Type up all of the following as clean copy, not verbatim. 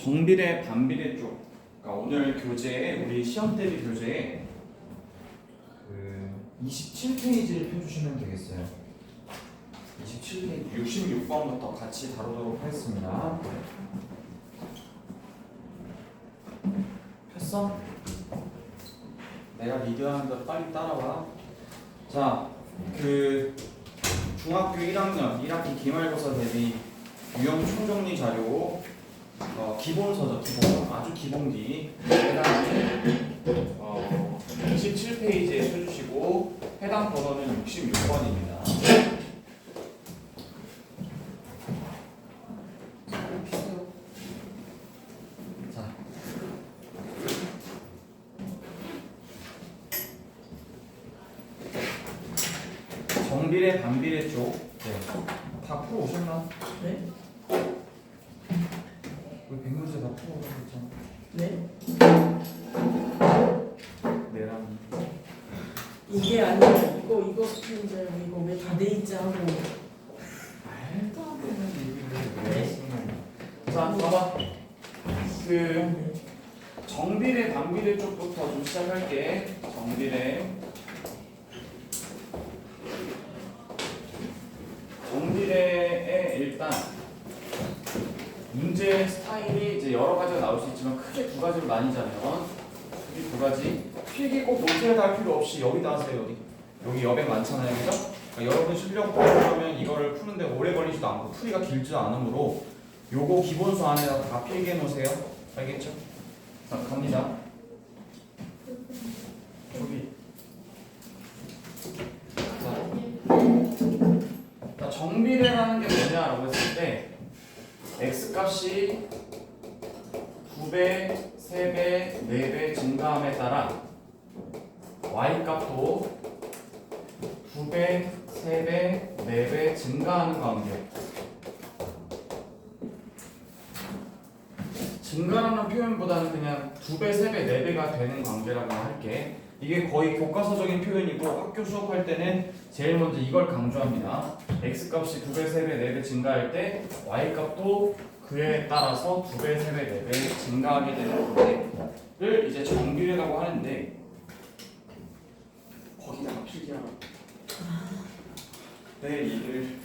정비례 반비례 쪽. 그러니까 오늘 교재에 우리 시험 대비 교재에 그 27페이지를 펴주시면 되겠어요. 27페이지 66번부터 같이 다루도록 하겠습니다. 폈어? 내가 리드하는 대로 빨리 따라와. 자, 그 중학교 1학년 1학기 기말고사 대비 유형 총정리 자료 기본서적 기본 아주 기본기 해당하는 27페이지에 펴주시고 해당 번호는 66번입니다. 자, 정비례 반비례 쪽 다 풀어 오셨나? 네? 우리 100문제 다 풀어 오셨잖아. 네? 내랑 이게 아니라 이거 스피인데 이거 왜 다 돼 있지 하고. 말도 안 되는 얘기를 왜 네. 했으면. 자, 봐봐. 그 정비례 반비례 쪽부터 좀 시작할게. 정비례에 일단 문제 스타일이 이제 여러 가지가 나올 수 있지만 크게 두 가지로 나뉘자면 크게 두 가지. 필기 꼭 노트에다 할 필요 없이 여기다 하세요. 여기 여백 많잖아요, 그죠? 그러니까 여러분 실력 보려면 이거를 푸는데 오래 걸리지도 않고 풀이가 길지도 않으므로 요거 기본수 안에다 다 필기해 놓으세요. 알겠죠? 자, 갑니다. 여기. 자, 정비례라는 게 뭐냐라고 했을 때 x값이 2배, 3배, 4배 증가함에 따라 y값도 2배, 3배, 4배 증가하는 관계. 증가라는 표현보다는 그냥 2배, 3배, 4배가 되는 관계라고 할게. 이게 거의 교과서적인 표현이고 학교 수업할 때는 제일 먼저 이걸 강조합니다. x값이 2배, 3배, 4배 증가할 때 y값도 그에 따라서 2배, 3배, 4배 증가하게 되는 관계를 이제 정비례라고 하는데 거기다가 필기하라. 내 얘기를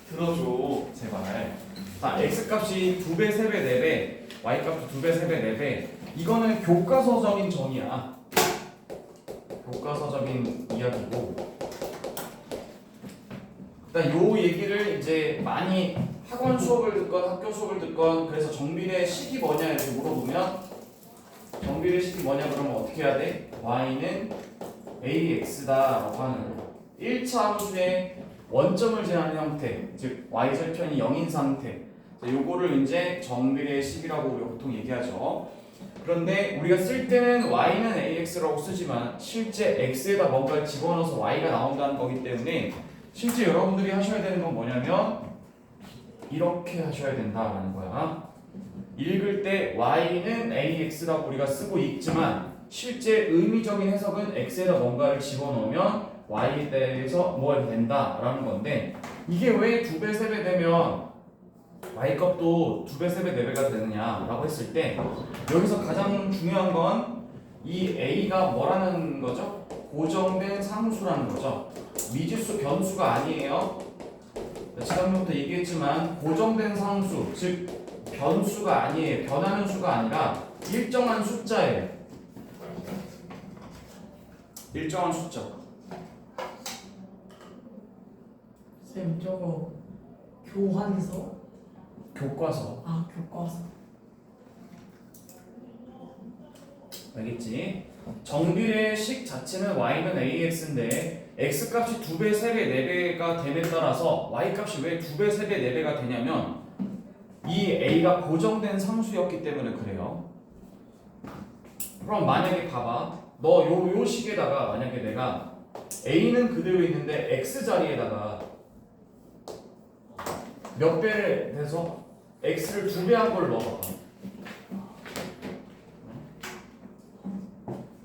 들어줘 제발. 자, x값이 2배, 3배, 4배 y값도 2배, 3배, 4배 이거는 교과서적인 정의야. 교과서적인 이야기고 일단 요 얘기를 이제 많이 학원 수업을 듣건 학교 수업을 듣건 그래서 정비례 식이 뭐냐 이렇게 물어보면 정비례 식이 뭐냐 그러면 어떻게 해야 돼? y는 ax다 라고 하는 거예요. 1차 함수의 원점을 제하는 형태 즉 y절편이 0인 상태 요거를 이제 정비례 식이라고 우리가 보통 얘기하죠. 그런데 우리가 쓸 때는 y는 ax라고 쓰지만 실제 x에다 뭔가를 집어넣어서 y가 나온다는 거기 때문에 실제 여러분들이 하셔야 되는 건 뭐냐면 이렇게 하셔야 된다라는 거야. 읽을 때 y는 ax라고 우리가 쓰고 읽지만 실제 의미적인 해석은 x에다 뭔가를 집어넣으면 y에 대해서 뭐가 된다라는 건데 이게 왜 2배, 3배 되면 y값도 2배, 3배, 4배가 되느냐라고 했을 때 여기서 가장 중요한 건 이 a가 뭐라는 거죠? 고정된 상수라는 거죠. 미지수 변수가 아니에요. 지난번부터 얘기했지만 고정된 상수 즉 변수가 아니에요. 변하는 수가 아니라 일정한 숫자예요. 일정한 숫자. 쌤 저거 교환서? 교과서. 아 교과서. 알겠지? 정비례 식 자체는 y는 ax인데 x값이 2배, 3배, 4배가 됨에 따라서 y값이 왜 2배, 3배, 4배가 되냐면 이 a가 고정된 상수였기 때문에 그래요. 그럼 만약에 봐봐. 너 요 식에다가 만약에 내가 a는 그대로 있는데 x 자리에다가 몇 배를 해서 x를 2배 한 걸 넣어봐.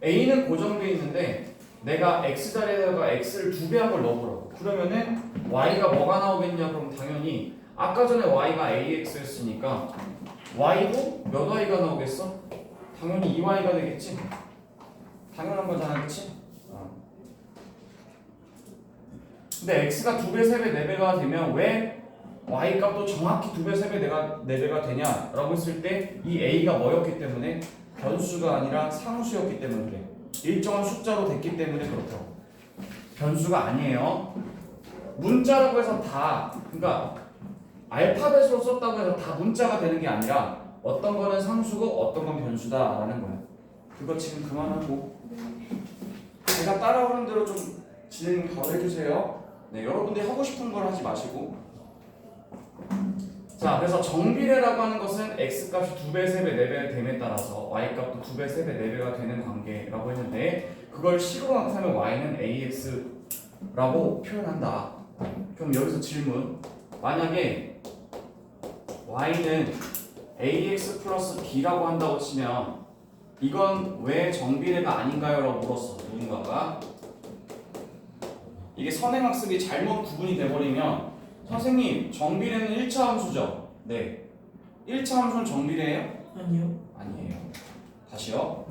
a는 고정되어 있는데 내가 x자리에다가 x를 2배 한 걸 넣어보라고. 그러면은 y가 뭐가 나오겠냐? 그럼 당연히 아까 전에 y가 ax였으니까 y도 몇 y가 나오겠어? 당연히 2y가 되겠지? 당연한 거잖아, 그치? 근데 x가 2배, 3배, 4배가 되면 왜 y 값도 정확히 2배, 3배, 4배가 되냐라고 했을 때 이 a가 뭐였기 때문에 변수가 아니라 상수였기 때문에 그래. 일정한 숫자로 됐기 때문에 그렇다고. 변수가 아니에요. 문자라고 해서 다, 그러니까 알파벳으로 썼다고 해서 다 문자가 되는 게 아니라 어떤 거는 상수고 어떤 건 변수다라는 거야. 그거 지금 그만하고 제가 따라오는 대로 좀 진행 바로 해주세요. 네, 여러분들이 하고 싶은 걸 하지 마시고. 자, 그래서 정비례라고 하는 것은 x값이 2배, 3배, 4배 됨에 따라서 y값도 2배, 3배, 4배가 되는 관계라고 했는데 그걸 식으로 나타내면 y는 ax라고 표현한다. 그럼 여기서 질문. 만약에 y는 ax 플러스 b라고 한다고 치면 이건 왜 정비례가 아닌가요? 라고 물었어, 누군가가. 이게 선행학습이 잘못 구분이 돼버리면 선생님, 정비례는 1차 함수죠? 네. 1차 함수는 정비례예요? 아니요. 아니에요. 다시요.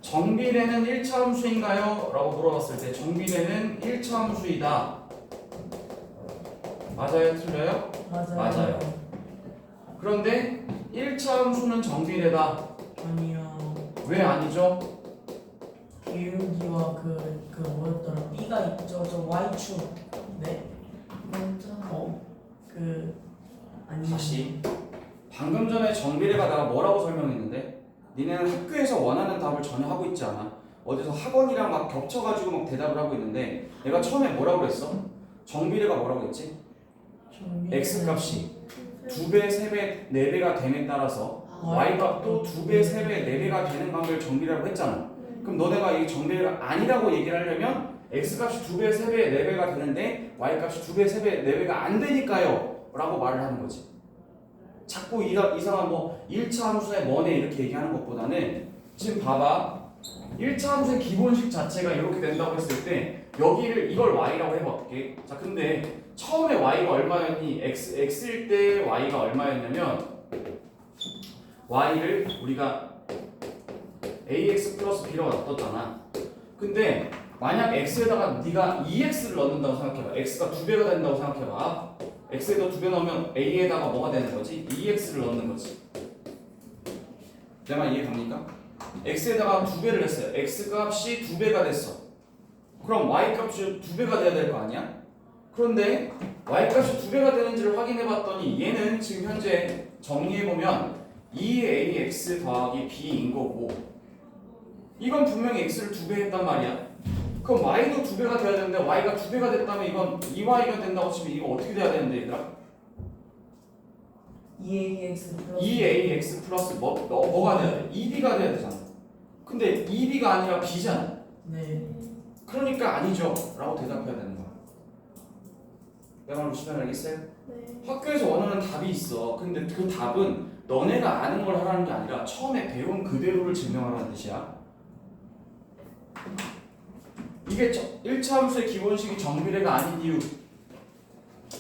정비례는 1차 함수인가요? 라고 물어봤을 때 정비례는 1차 함수이다. 맞아요? 틀려요? 맞아요. 그런데 1차 함수는 정비례다. 아니요. 왜 아니죠? 기울기와 그 뭐였더라? B가 있죠. 저 Y축. 네. 아니. 다시. 방금 전에 정비례가 내가 뭐라고 설명했는데 니네는 학교에서 원하는 답을 전혀 하고 있지 않아. 어디서 학원이랑 막 겹쳐가지고 막 대답을 하고 있는데 내가 처음에 뭐라고 그랬어? 정비례가 뭐라고 했지? x값이 2배, 3배, 4배가 됨에 따라서 y값도 2배, 3배, 4배가 되는 관계를 정비례라고 했잖아. 그럼 너네가 이 정비례가 아니라고 얘기를 하려면 x값이 2배, 3배, 4배가 되는데 y값이 2배, 3배, 4배가 안 되니까요 라고 말을 하는 거지. 자꾸 이상한 뭐 1차 함수에 뭐네 이렇게 얘기하는 것보다는 지금 봐봐. 1차 함수의 기본식 자체가 이렇게 된다고 했을 때 여기를 이걸 y라고 해볼게. 자, 근데 처음에 y가 얼마였니? x일 때 y가 얼마였냐면 y를 우리가 ax 플러스 b라고 놔뒀잖아. 근데 만약 x에다가 네가 2x를 넣는다고 생각해봐. x가 2배가 된다고 생각해봐. x에다 2배 넣으면 a에다가 뭐가 되는 거지? 2x를 넣는 거지. 내 말 이해 갑니까? x에다가 2배를 했어요. x 값이 2배가 됐어. 그럼 y 값이 2배가 돼야 될 거 아니야? 그런데 y 값이 2배가 되는지를 확인해 봤더니 얘는 지금 현재 정리해보면 2ax 더하기 b인 거고 이건 분명히 x를 2배 했단 말이야. 그럼 y도 2배가 돼야 되는데 y가 2배가 됐다면 이건 2y가 된다고 치면 이거 어떻게 돼야 되는데 얘들아? 2ax 플러스 뭐가 돼야 돼? 2b가 돼야 되잖아. 근데 2b가 아니라 b잖아. 네. 그러니까 아니죠 라고 대답해야 되는 거야. 내 말 무슨 말 알겠어요? 네. 학교에서 원하는 답이 있어. 근데 그 답은 너네가 아는 걸 하라는 게 아니라 처음에 배운 그대로를 증명하라는 뜻이야. 이게 1차 함수의 기본식이 정비례가 아닌 이유.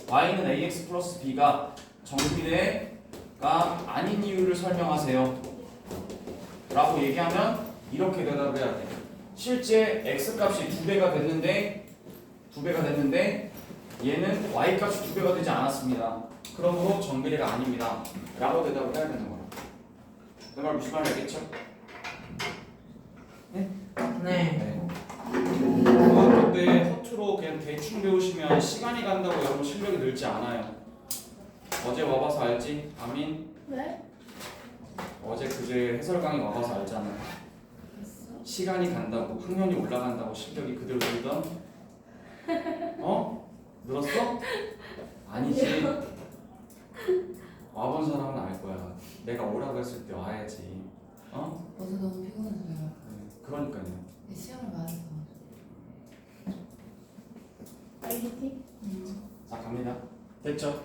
y는 ax 플러스 b가 정비례가 아닌 이유를 설명하세요 라고 얘기하면 이렇게 대답을 해야 돼. 실제 x값이 2배가 됐는데 얘는 y값이 2배가 되지 않았습니다. 그러므로 정비례가 아닙니다 라고 대답을 해야 되는 거야. 내 말 무슨 말인지 알겠죠? 네. 중학교 때 허투루 그냥 대충 배우시면 시간이 간다고 여러분 실력이 늘지 않아요. 어제 와봐서 알지? 아민? 네? 어제 그제 해설 강의 와봐서 알잖아. 시간이 간다고 학년이 올라간다고 실력이 그대로 늘던? 어? 늘었어? 아니지. 와본 사람은 알 거야. 내가 오라고 했을 때 와야지. 어? 어제 너무 피곤했어요. 그러니까요. 시험을 많이 봐서. 알겠지? 자, 갑니다. 됐죠?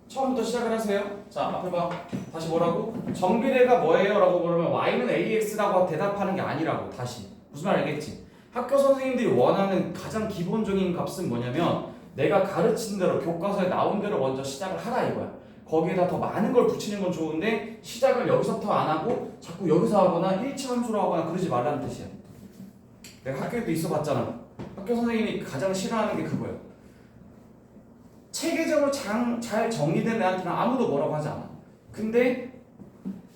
처음부터 시작을 하세요. 자, 앞에 봐. 다시 뭐라고? 정비례가 뭐예요? 라고 그러면 y는 ax라고 대답하는 게 아니라고. 다시 무슨 말 알겠지? 학교 선생님들이 원하는 가장 기본적인 값은 뭐냐면 내가 가르친 대로 교과서에 나온 대로 먼저 시작을 하라 이거야. 거기에다 더 많은 걸 붙이는 건 좋은데 시작을 여기서부터 안 하고 자꾸 여기서 하거나 1차 함수로 하거나 그러지 말라는 뜻이야. 내가 학교에도 있어봤잖아. 학교 선생님이 가장 싫어하는 게 그거야. 체계적으로 잘 정리된 애한테는 아무도 뭐라고 하지 않아. 근데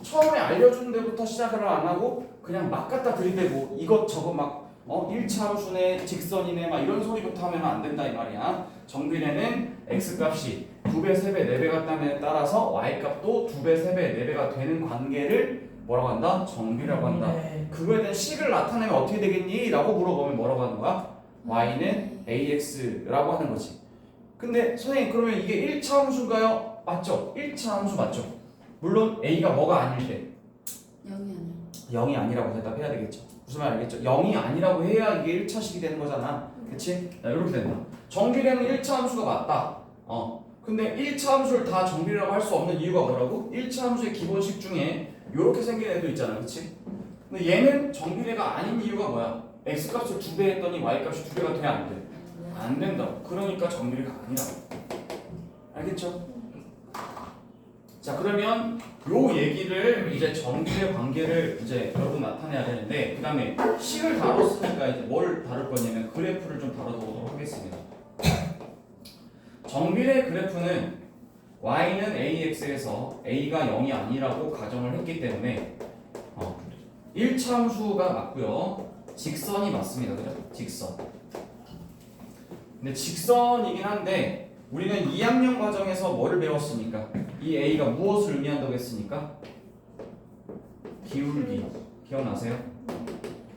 처음에 알려준 데부터 시작을 안 하고 그냥 막 갖다 들이대고 이것저것 막 1차 함수네 직선이네 막 이런 소리부터 하면 안 된다 이 말이야. 정비례는 x값이 2배, 3배, 4배가 땀에 따라서 y값도 2배, 3배, 4배가 되는 관계를 뭐라고 한다? 정비라고 한다. 네. 그거에 대한 식을 나타내면 어떻게 되겠니? 라고 물어보면 뭐라고 하는 거야? y는 ax라고 하는 거지. 근데 선생님 그러면 이게 1차 함수인가요? 맞죠? 1차 함수 맞죠? 물론 a가 뭐가 아닐 때 0이 아니라고 대답해야 되겠죠. 무슨 말 알겠죠? 0이 아니라고 해야 이게 1차식이 되는 거잖아. 그치? 이렇게 된다. 정비례는 1차 함수가 맞다. 근데 1차 함수를 다 정비례라고 할 수 없는 이유가 뭐라고? 1차 함수의 기본식 중에 이렇게 생긴 애도 있잖아. 그치? 근데 얘는 정비례가 아닌 이유가 뭐야? x값을 2배 했더니 y값이 2배가 돼? 안 돼? 안 된다고. 그러니까 정비례가 아니라고. 알겠죠? 자 그러면 요 얘기를 이제 정비례 관계를 이제 여러분 나타내야 되는데 그 다음에 식을 다뤘으니까 이제 뭘 다룰 거냐면 그래프를 좀 다뤄보도록 하겠습니다. 정비례 그래프는 y는 ax에서 a가 0이 아니라고 가정을 했기 때문에 1차 함수가 맞고요. 직선이 맞습니다. 그죠? 직선. 근데 직선이긴 한데 우리는 2학년 과정에서 뭐를 배웠습니까? 이 a가 무엇을 의미한다고 했습니까? 기울기. 기억나세요?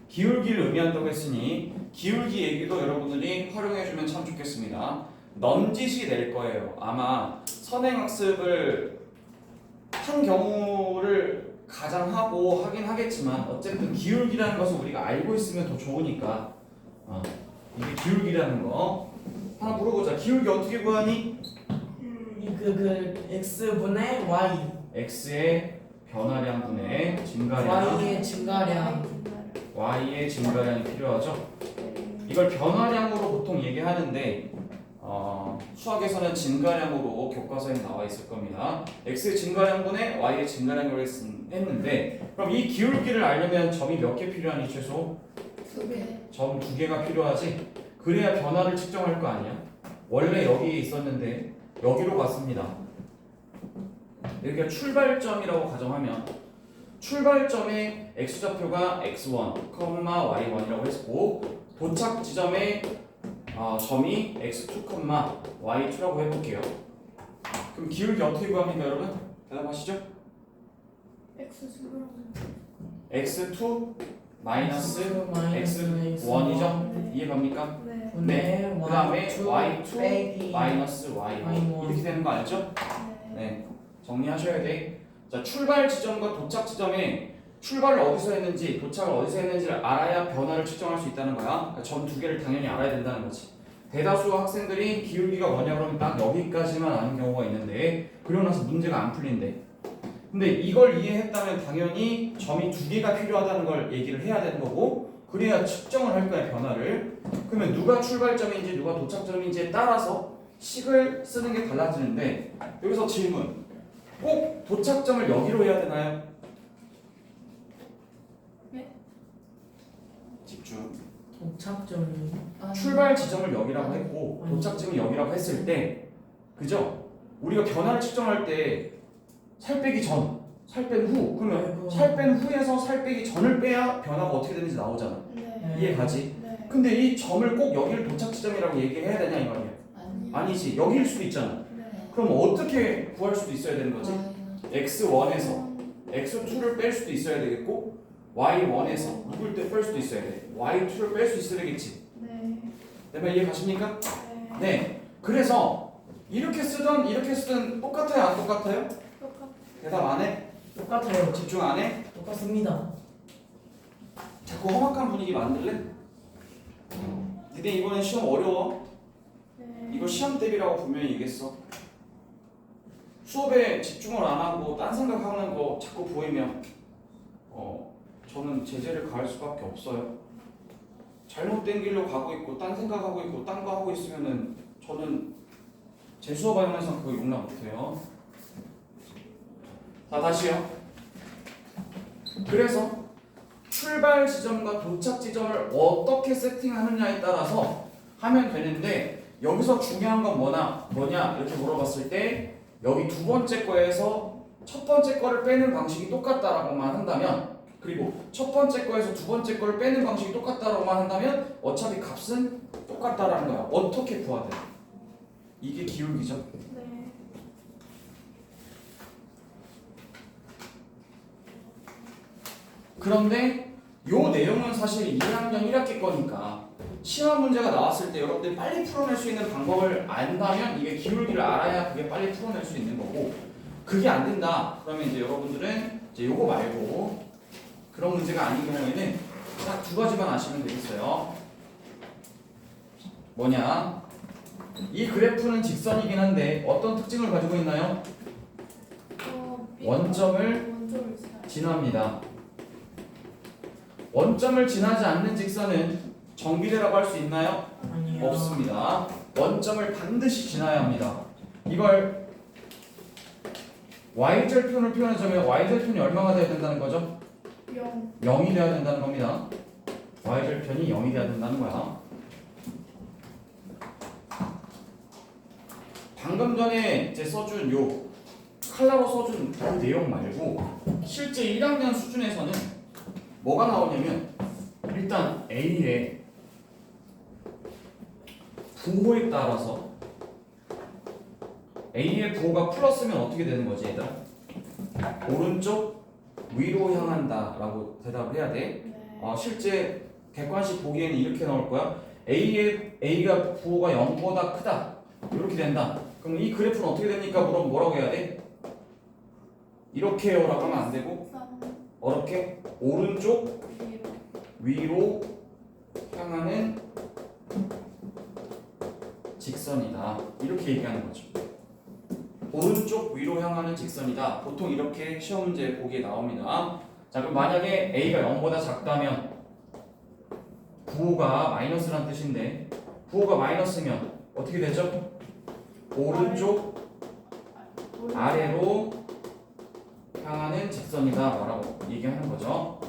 기울기를 의미한다고 했으니 기울기 얘기도 여러분들이 활용해주면 참 좋겠습니다. 넌짓이 될 거예요. 아마 선행학습을 한 경우를 가장하고 하긴 하겠지만 어쨌든 기울기라는 것을 우리가 알고 있으면 더 좋으니까 이게 기울기라는 거 하나 물어보자. 기울기 어떻게 구하니? x분의 y x의 변화량분의 증가량 y의 증가량 y의 증가량이 필요하죠. 이걸 변화량으로 보통 얘기하는데 수학에서는 증가량으로 교과서에 나와 있을 겁니다. x의 증가량분의 y의 증가량을 했는데 그럼 이 기울기를 알려면 점이 몇 개 필요하니 최소? 2개. 점 2개가 필요하지. 그래야 변화를 측정할 거 아니야. 원래 여기에 있었는데 여기로 갔습니다. 여기가 출발점이라고 가정하면 출발점의 x좌표가 x1, y1이라고 했고 도착 지점의 점이 x2, y2라고 해볼게요. 그럼 기울기 어떻게 구합니까 여러분? 대답하시죠? X 수그러면 x2 마이너스 x1이죠? x1이죠? 이해갑니까? 네. 네. 그 다음에 y2 빼기 마이너스 y1 이렇게 되는 거 알죠? 네. 정리하셔야 돼. 자, 출발 지점과 도착 지점에 출발을 어디서 했는지 도착을 어디서 했는지를 알아야 변화를 측정할 수 있다는 거야. 그러니까 점 2개를 당연히 알아야 된다는 거지. 대다수 학생들이 기울기가 뭐냐 그러면 딱 여기까지만 아는 경우가 있는데 그러고 나서 문제가 안 풀린대. 근데 이걸 이해했다면 당연히 점이 2개가 필요하다는 걸 얘기를 해야 되는 거고 그래야 측정을 할 거야 변화를. 그러면 누가 출발점인지 누가 도착점인지에 따라서 식을 쓰는 게 달라지는데 여기서 질문. 꼭 도착점을 여기로 해야 되나요? 네. 집중. 도착점이 출발 지점을 여기라고 했고 도착점을 여기라고 했을 때 그죠? 우리가 변화를 측정할 때 살 빼기 전, 살 뺀 후 그러면 아이고. 살 뺀 후에서 살 빼기 전을 빼야 변화가 어떻게 되는지 나오잖아. 네. 이해가지? 네. 근데 이 점을 꼭 여기를 도착 지점이라고 얘기해야 되냐 이 말이야. 아니지. 여기일 수도 있잖아. 네. 그럼 어떻게 구할 수도 있어야 되는 거지? Y는 x1에서 x2를 뺄 수도 있어야 되겠고 y1에서 누굴 때 뺄 수도 있어야 돼. y2를 뺄 수 있어야 되겠지. 네. 내 말 이해 가십니까? 네. 네. 그래서 이렇게 쓰든 똑같아요, 안 똑같아요? 똑같. 대답 안 해? 똑같아요. 집중 안 해? 똑같습니다. 자꾸 험악한 분위기 만들래? 니네 이번에 시험 어려워. 네. 이거 시험 대비라고 분명히 얘기했어. 수업에 집중을 안 하고 딴 생각하는 거 자꾸 보이면 저는 제재를 가할 수밖에 없어요. 잘못된 길로 가고 있고 딴 생각하고 있고 딴 거 하고 있으면은 저는 제 수업 하면서 그거 용납 못해요. 자, 다시요. 그래서 출발 지점과 도착 지점을 어떻게 세팅하느냐에 따라서 하면 되는데, 여기서 중요한 건 뭐냐 이렇게 물어봤을 때 여기 두 번째 거에서 첫 번째 거를 빼는 방식이 똑같다라고만 한다면, 그리고 첫 번째 거에서 두 번째 거를 빼는 방식이 똑같다라고만 한다면 어차피 값은 똑같다라는 거야. 어떻게 구하든 이게 기울기죠. 네. 그런데 요 내용은 사실 2학년 1학기 거니까 시험 문제가 나왔을 때 여러분들이 빨리 풀어낼 수 있는 방법을 안다면 이게 기울기를 알아야 그게 빨리 풀어낼 수 있는 거고, 그게 안 된다 그러면 이제 여러분들은 이제 요거 말고 그런 문제가 아닌 경우에는 딱 두 가지만 아시면 되겠어요. 뭐냐, 이 그래프는 직선이긴 한데 어떤 특징을 가지고 있나요? 원점을 지납니다. 원점을 지나지 않는 직선은 정비례라고 할 수 있나요? 아니요. 없습니다. 원점을 반드시 지나야 합니다. 이걸 y절편을 표현하자면 y절편이 얼마가 돼야 된다는 거죠? 0. 0이 돼야 된다는 겁니다. y절편이 0이 돼야 된다는 거야. 방금 전에 이제 써준 요 칼라로 써준 그 내용 말고 실제 1학년 수준에서는 뭐가 나오냐면, 일단 A의 부호에 따라서 A의 부호가 플러스면 어떻게 되는 거지 얘들아? 오른쪽 위로 향한다 라고 대답을 해야 돼. 네. 실제 객관식 보기에는 이렇게 나올 거야. A가 부호가 0보다 크다 이렇게 된다. 그럼 이 그래프는 어떻게 됩니까? 그럼 뭐라고 해야 돼? 이렇게요 라고 하면 안 되고, 3. 어렵게 오른쪽 위로 향하는 직선이다 이렇게 얘기하는 거죠. 오른쪽 위로 향하는 직선이다. 보통 이렇게 시험 문제 보기에 나옵니다. 자, 그럼 만약에 A가 0보다 작다면 부호가 마이너스란 뜻인데, 부호가 마이너스면 어떻게 되죠? 오른쪽 아래로 향하는 직선이다 라고 얘기하는 거죠.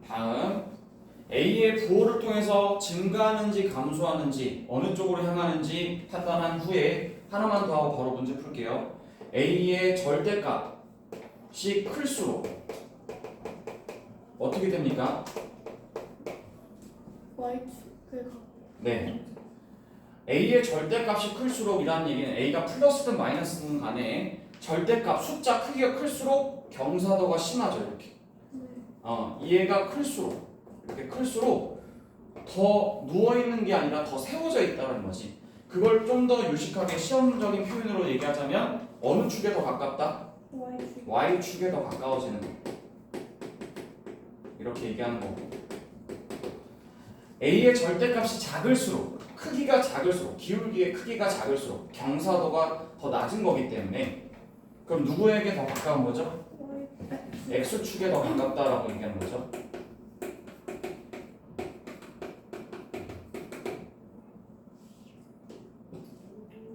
다음, A의 부호를 통해서 증가하는지 감소하는지 어느 쪽으로 향하는지 판단한 후에 하나만 더 하고 바로 문제 풀게요. A의 절대값이 클수록 어떻게 됩니까? Y축을 네. A의 절대값이 클수록이라는 얘기는 A가 플러스든 마이너스든 간에 절대값 숫자 크기가 클수록 경사도가 심하죠. 이렇게. 얘가 클수록, 이렇게 클수록 더 누워있는 게 아니라 더 세워져 있다는 거지. 그걸 좀 더 유식하게 시험적인 표현으로 얘기하자면 어느 축에 더 가깝다? Y축. Y축에 더 가까워지는 거. 이렇게 얘기하는 거고, A의 절대값이 작을수록, 크기가 작을수록, 기울기의 크기가 작을수록 경사도가 더 낮은 거기 때문에, 그럼 누구에게 더 가까운 거죠? X축에 더 가깝다라고 얘기하는 거죠.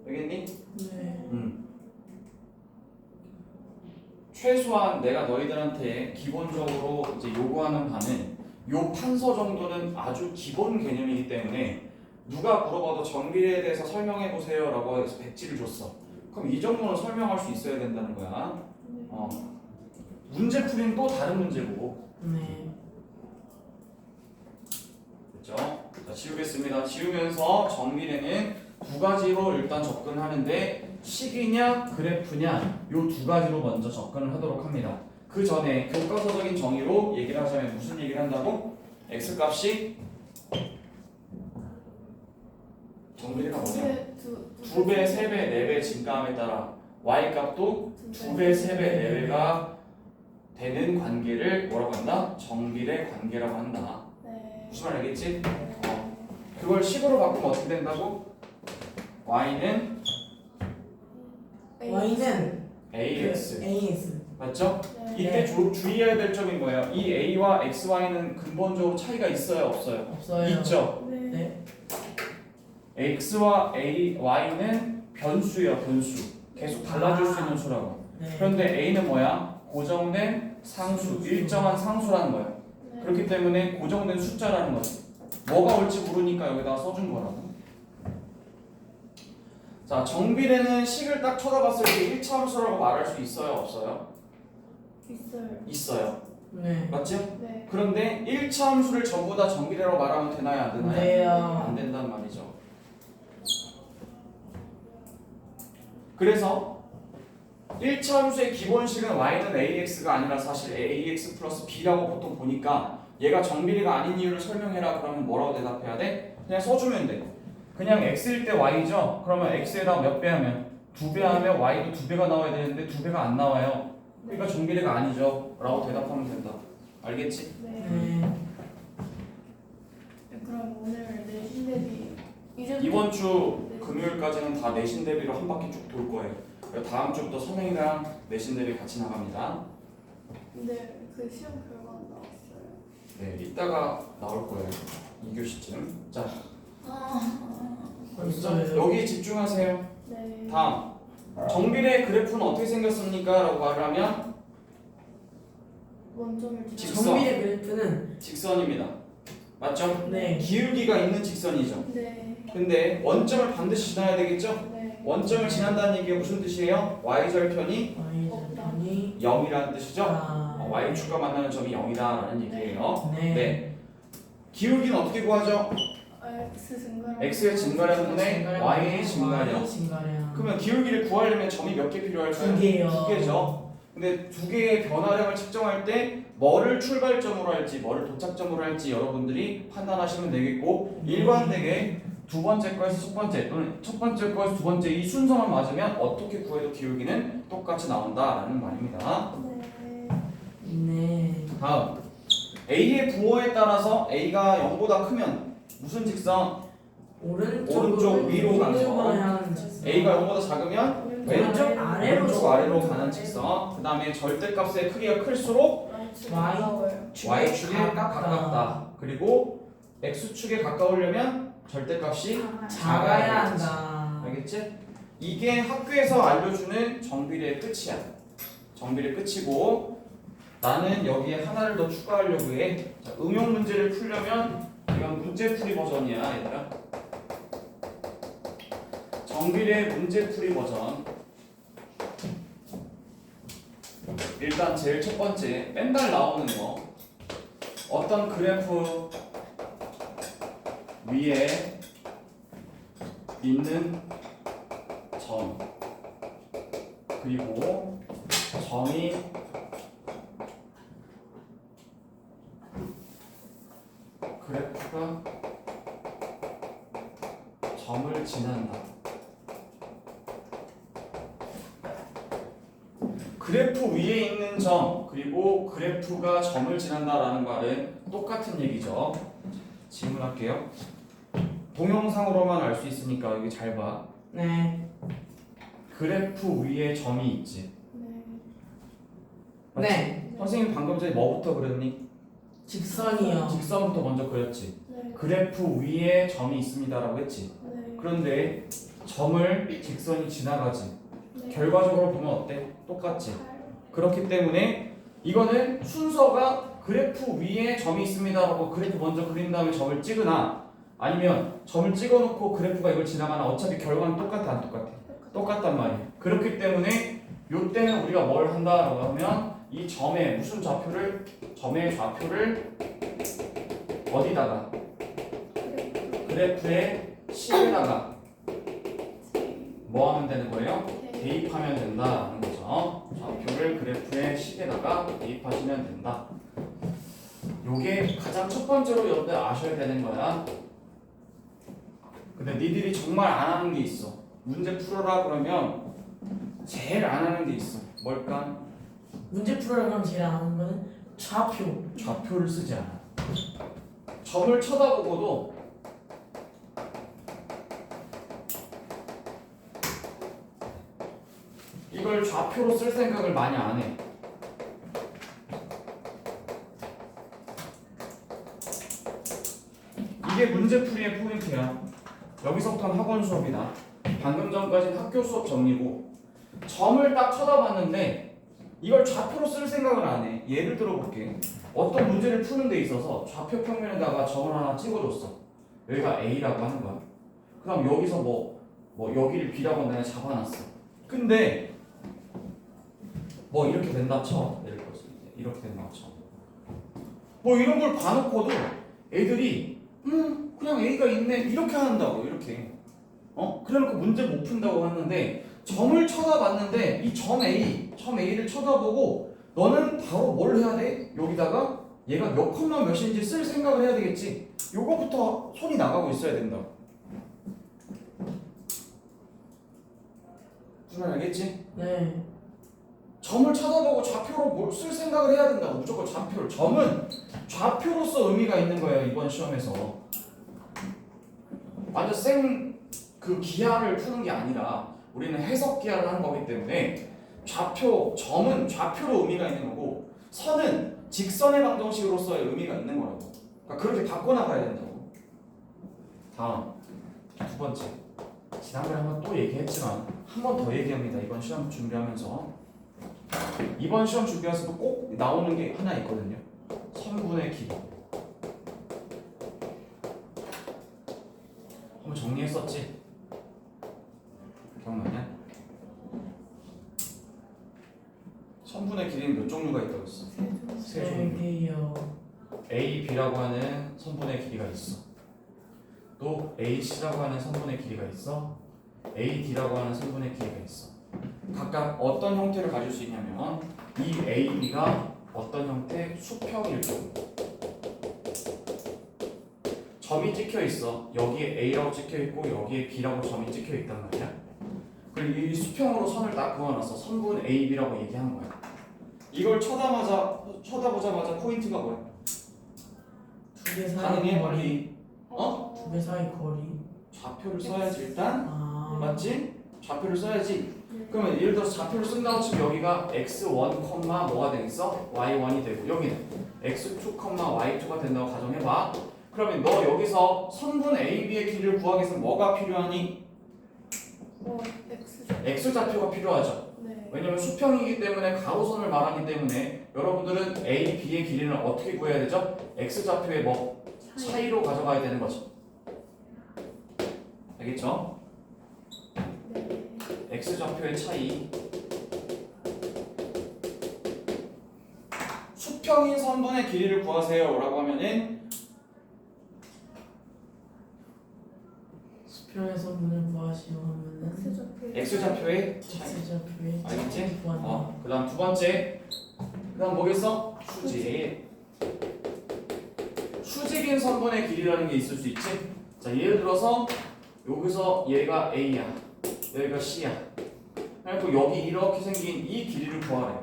되겠니? 네. 최소한 내가 너희들한테 기본적으로 이제 요구하는 바는 요 판서 정도는 아주 기본 개념이기 때문에 누가 물어봐도 정비례에 대해서 설명해 보세요라고 해서 백지를 줬어. 그럼 이 정도는 설명할 수 있어야 된다는 거야. 문제 풀이는 또 다른 문제고. 네. 됐죠? 자, 지우겠습니다. 지우면서 정비례는 두 가지로 일단 접근하는데 식이냐 그래프냐 요 두 가지로 먼저 접근을 하도록 합니다. 그 전에 교과서적인 정의로 얘기를 하자면 무슨 얘기를 한다고? x값이 정비례가 뭐냐? 두 배, 세 배, 네 배 증가함에 따라 y값도 두 배, 세 배, 네 배가 되는 관계를 뭐라고 한다? 정비례 관계라고 한다. 네. 무슨 말 알겠지? 그걸 식으로 바꾸면 어떻게 된다고? y는 Y는 ax AS. 맞죠? 네. 이때 주의해야 될 점이 뭐예요? 이 A와 XY는 근본적으로 차이가 있어요, 없어요? 없어요. 있죠. 네. 네. X와 Y는 변수예요, 변수. 계속 달라질 수 있는 수라고. 네. 그런데 A는 뭐야? 고정된 상수, 일정한 상수라는 거예요. 네. 그렇기 때문에 고정된 숫자라는 거지. 뭐가 올지 모르니까 여기다가 써준 거라고. 자, 정비례는 식을 딱 쳐다봤을 때 1차 함수라고 말할 수 있어요, 없어요? 있어요. 있어요. 네. 맞죠? 네. 그런데 1차 함수를 전부 다 정비례로 말하면 되나요, 안 되나요? 네요. 안 된단 말이죠. 그래서 1차 함수의 기본식은 y는 ax가 아니라 사실 ax 플러스 b라고 보통 보니까 얘가 정비례가 아닌 이유를 설명해라 그러면 뭐라고 대답해야 돼? 그냥 써주면 돼. 그냥 x일 때 y죠? 그러면 x에다 몇 배 하면? 2배 하면 y도 2배가 나와야 되는데 2배가 안 나와요. 그러니까 정비례가 아니죠 라고 대답하면 된다. 알겠지? 네. 네. 그럼 오늘 내신 대비 이제 이번 주 금요일까지는 다 내신 대비로 한 바퀴 쭉 돌 거예요. 그리고 다음 주부터 선생이랑 내신 대비 같이 나갑니다. 근데 그 시험 결과 안 나왔어요. 네, 이따가 나올 거예요. 2교시쯤. 자, 벌써요. 여기 집중하세요. 네. 다음, 정비례 그래프는 어떻게 생겼습니까? 라고 말을 하면 원점을 직선. 정비례 그래프는 직선입니다. 맞죠? 네. 기울기가 있는 직선이죠. 네. 근데 원점을 반드시 지나야 되겠죠? 네. 원점을 지난다는 얘기가 무슨 뜻이에요? y절편이 y절편이 0이라는 뜻이죠? 아, y축과 만나는 점이 0이다라는 얘기예요. 네. 네. 기울기는 어떻게 구하죠? x 증가량. x의 증가량분의 y의 증가량. 증가량. 그러면 기울기를 구하려면 점이 몇 개 필요할까요? 두 개요. 두 개죠. 근데 두 개의 변화량을 측정할 때 뭐를 출발점으로 할지 뭐를 도착점으로 할지 여러분들이 판단하시면 되겠고 일관되게 두 번째 거에서 첫 번째 또는 첫 번째 거에서 두 번째 이 순서만 맞으면 어떻게 구해도 기울기는 똑같이 나온다라는 말입니다. 네. 네. 다음 A의 부호에 따라서 A가 0보다 크면 무슨 직선? 오른쪽 위로 가는 거. A가 0보다 작으면 왼쪽 아래로 오른쪽 아래로 가는 직선. 그 다음에 절대값의 크기가 클수록 Y축에 가깝다. 그리고 X축에 가까우려면 절대값이 작아야 한다. 알겠지? 이게 학교에서 알려주는 정비례의 끝이야. 정비례 끝이고 나는 여기에 하나를 더 추가하려고 해. 자, 응용 문제를 풀려면 이건 문제풀이 버전이야, 얘들아. 정비례 문제풀이 버전. 일단 제일 첫 번째 맨날 나오는 거. 어떤 그래프 위에 있는 점 그리고 점이 그래프가 점을 지난다. 그래프 위에 있는 점 그리고 그래프가 점을 지난다라는 말은 똑같은 얘기죠. 질문할게요. 동영상으로만 알 수 있으니까 여기 잘 봐. 네. 그래프 위에 점이 있지. 네. 맞지? 네. 선생님 방금 전에 뭐부터 그렸니? 직선이요. 직선부터 먼저 그렸지. 네. 그래프 위에 점이 있습니다라고 했지. 네. 그런데 점을 직선이 지나가지. 네. 결과적으로 보면 어때? 똑같지. 그렇기 때문에 이거는 순서가 그래프 위에 점이 있습니다라고 그래프 먼저 그린 다음에 점을 찍으나 아니면 점을 찍어놓고 그래프가 이걸 지나가나 어차피 결과는 똑같아 안 똑같아? 똑같단 말이야. 그렇기 때문에 요때는 우리가 뭘 한다라고 하면 이 점의 무슨 좌표를 점의 좌표를 어디다가 그래프의 식에다가 뭐 하면 되는 거예요? 대입하면 된다는 거죠. 좌표를 그래프의 식에다가 대입하시면 된다. 요게 가장 첫 번째로 여러분들 아셔야 되는 거야. 근데 니들이 정말 안 하는 게 있어. 문제 풀어라 그러면 제일 안 하는 게 있어. 뭘까? 문제 풀어가면 제일 안 하는 거는 좌표. 좌표를 쓰지 않아. 점을 쳐다보고도 이걸 좌표로 쓸 생각을 많이 안 해. 이게 문제풀이의 포인트야. 여기서부터는 학원 수업이다. 방금 전까지는 학교 수업 정리고 점을 딱 쳐다봤는데 이걸 좌표로 쓸 생각을 안 해. 예를 들어 볼게. 어떤 문제를 푸는 데 있어서 좌표 평면에다가 점을 하나 찍어줬어. 여기가 A라고 하는 거야. 그 다음 여기서 뭐 여기를 B라고 내가 잡아놨어. 근데 뭐 이렇게 된다 쳐. 예를 들어서 이렇게 된다 쳐. 뭐 이런 걸 봐놓고도 애들이 그냥 A가 있네 이렇게 한다고. 이렇게 그래놓고 문제 못 푼다고 하는데 점을 쳐다봤는데 이 점 A를 쳐다보고 너는 바로 뭘 해야 돼? 여기다가 얘가 몇 컴마 몇인지 쓸 생각을 해야 되겠지. 요거부터 손이 나가고 있어야 된다. 무슨 말 알겠지? 네. 점을 쳐다보고 좌표로 뭘 쓸 생각을 해야 된다고. 무조건 좌표를. 점은 좌표로서 의미가 있는 거예요. 이번 시험에서. 완전 그 기하를 푸는 게 아니라 우리는 해석 기하를 하는 거기 때문에 점은 좌표로 의미가 있는 거고 선은 직선의 방정식으로서의 의미가 있는 거라고. 그러니까 그렇게 바꿔나가야 된다고. 다음 두 번째. 지난번에 한번 또 얘기했지만 한 번 더 얘기합니다. 이번 시험 준비하면서. 이번 시험 준비하면서도 꼭 나오는 게 하나 있거든요. 선분의 길이. 한번 정리했었지? 기억나냐? 선분의 길이는 몇 종류가 있다고 했어? 세 종류. 개요. A, B라고 하는 선분의 길이가 있어. 또 A, C라고 하는 선분의 길이가 있어. A, D라고 하는 선분의 길이가 있어. 각각 어떤 형태를 가질 수 있냐면 이 A, B가 어떤 형태? 수평일 경우. 점이 찍혀 있어. 여기에 A라고 찍혀 있고 여기에 B라고 점이 찍혀 있단 말이야. 그리고 이 수평으로 선을 딱 그어놨어. 선분 A, B라고 얘기한 거야. 이걸 쳐다보자마자 포인트가 뭐야? 두 개 사이 가능해? 거리. 빨리. 두 개 사이 거리. 좌표를 써야지 일단. 아. 맞지? 좌표를 써야지. 그러면 예를 들어서 좌표를 쓴다고 치면 여기가 x1, 뭐가 되겠어? y1이 되고 여기는 x2, y2가 된다고 가정해봐. 그러면 너 여기서 선분 AB의 길이를 구하기 위해서 뭐가 필요하니? X좌표가 필요하죠. 네. 왜냐면 수평이기 때문에 가로선을 말하기 때문에 여러분들은 A, B의 길이는 어떻게 구해야 되죠? X좌표의 뭐 차이로 가져가야 되는 거죠. 알겠죠? 네. X좌표의 차이. 수평인 선분의 길이를 구하세요 라고 하면은 수평의 선분을 구하시오 하면은 X좌표의 차이. X좌표의 알겠지? 구한다. 그 다음 두 번째. 그 다음 뭐겠어? 수직. 수직인 선분의 길이라는 게 있을 수 있지? 자, 예를 들어서 여기서 얘가 A야. 여기가 C야. 그리고 여기 이렇게 생긴 이 길이를 구하래.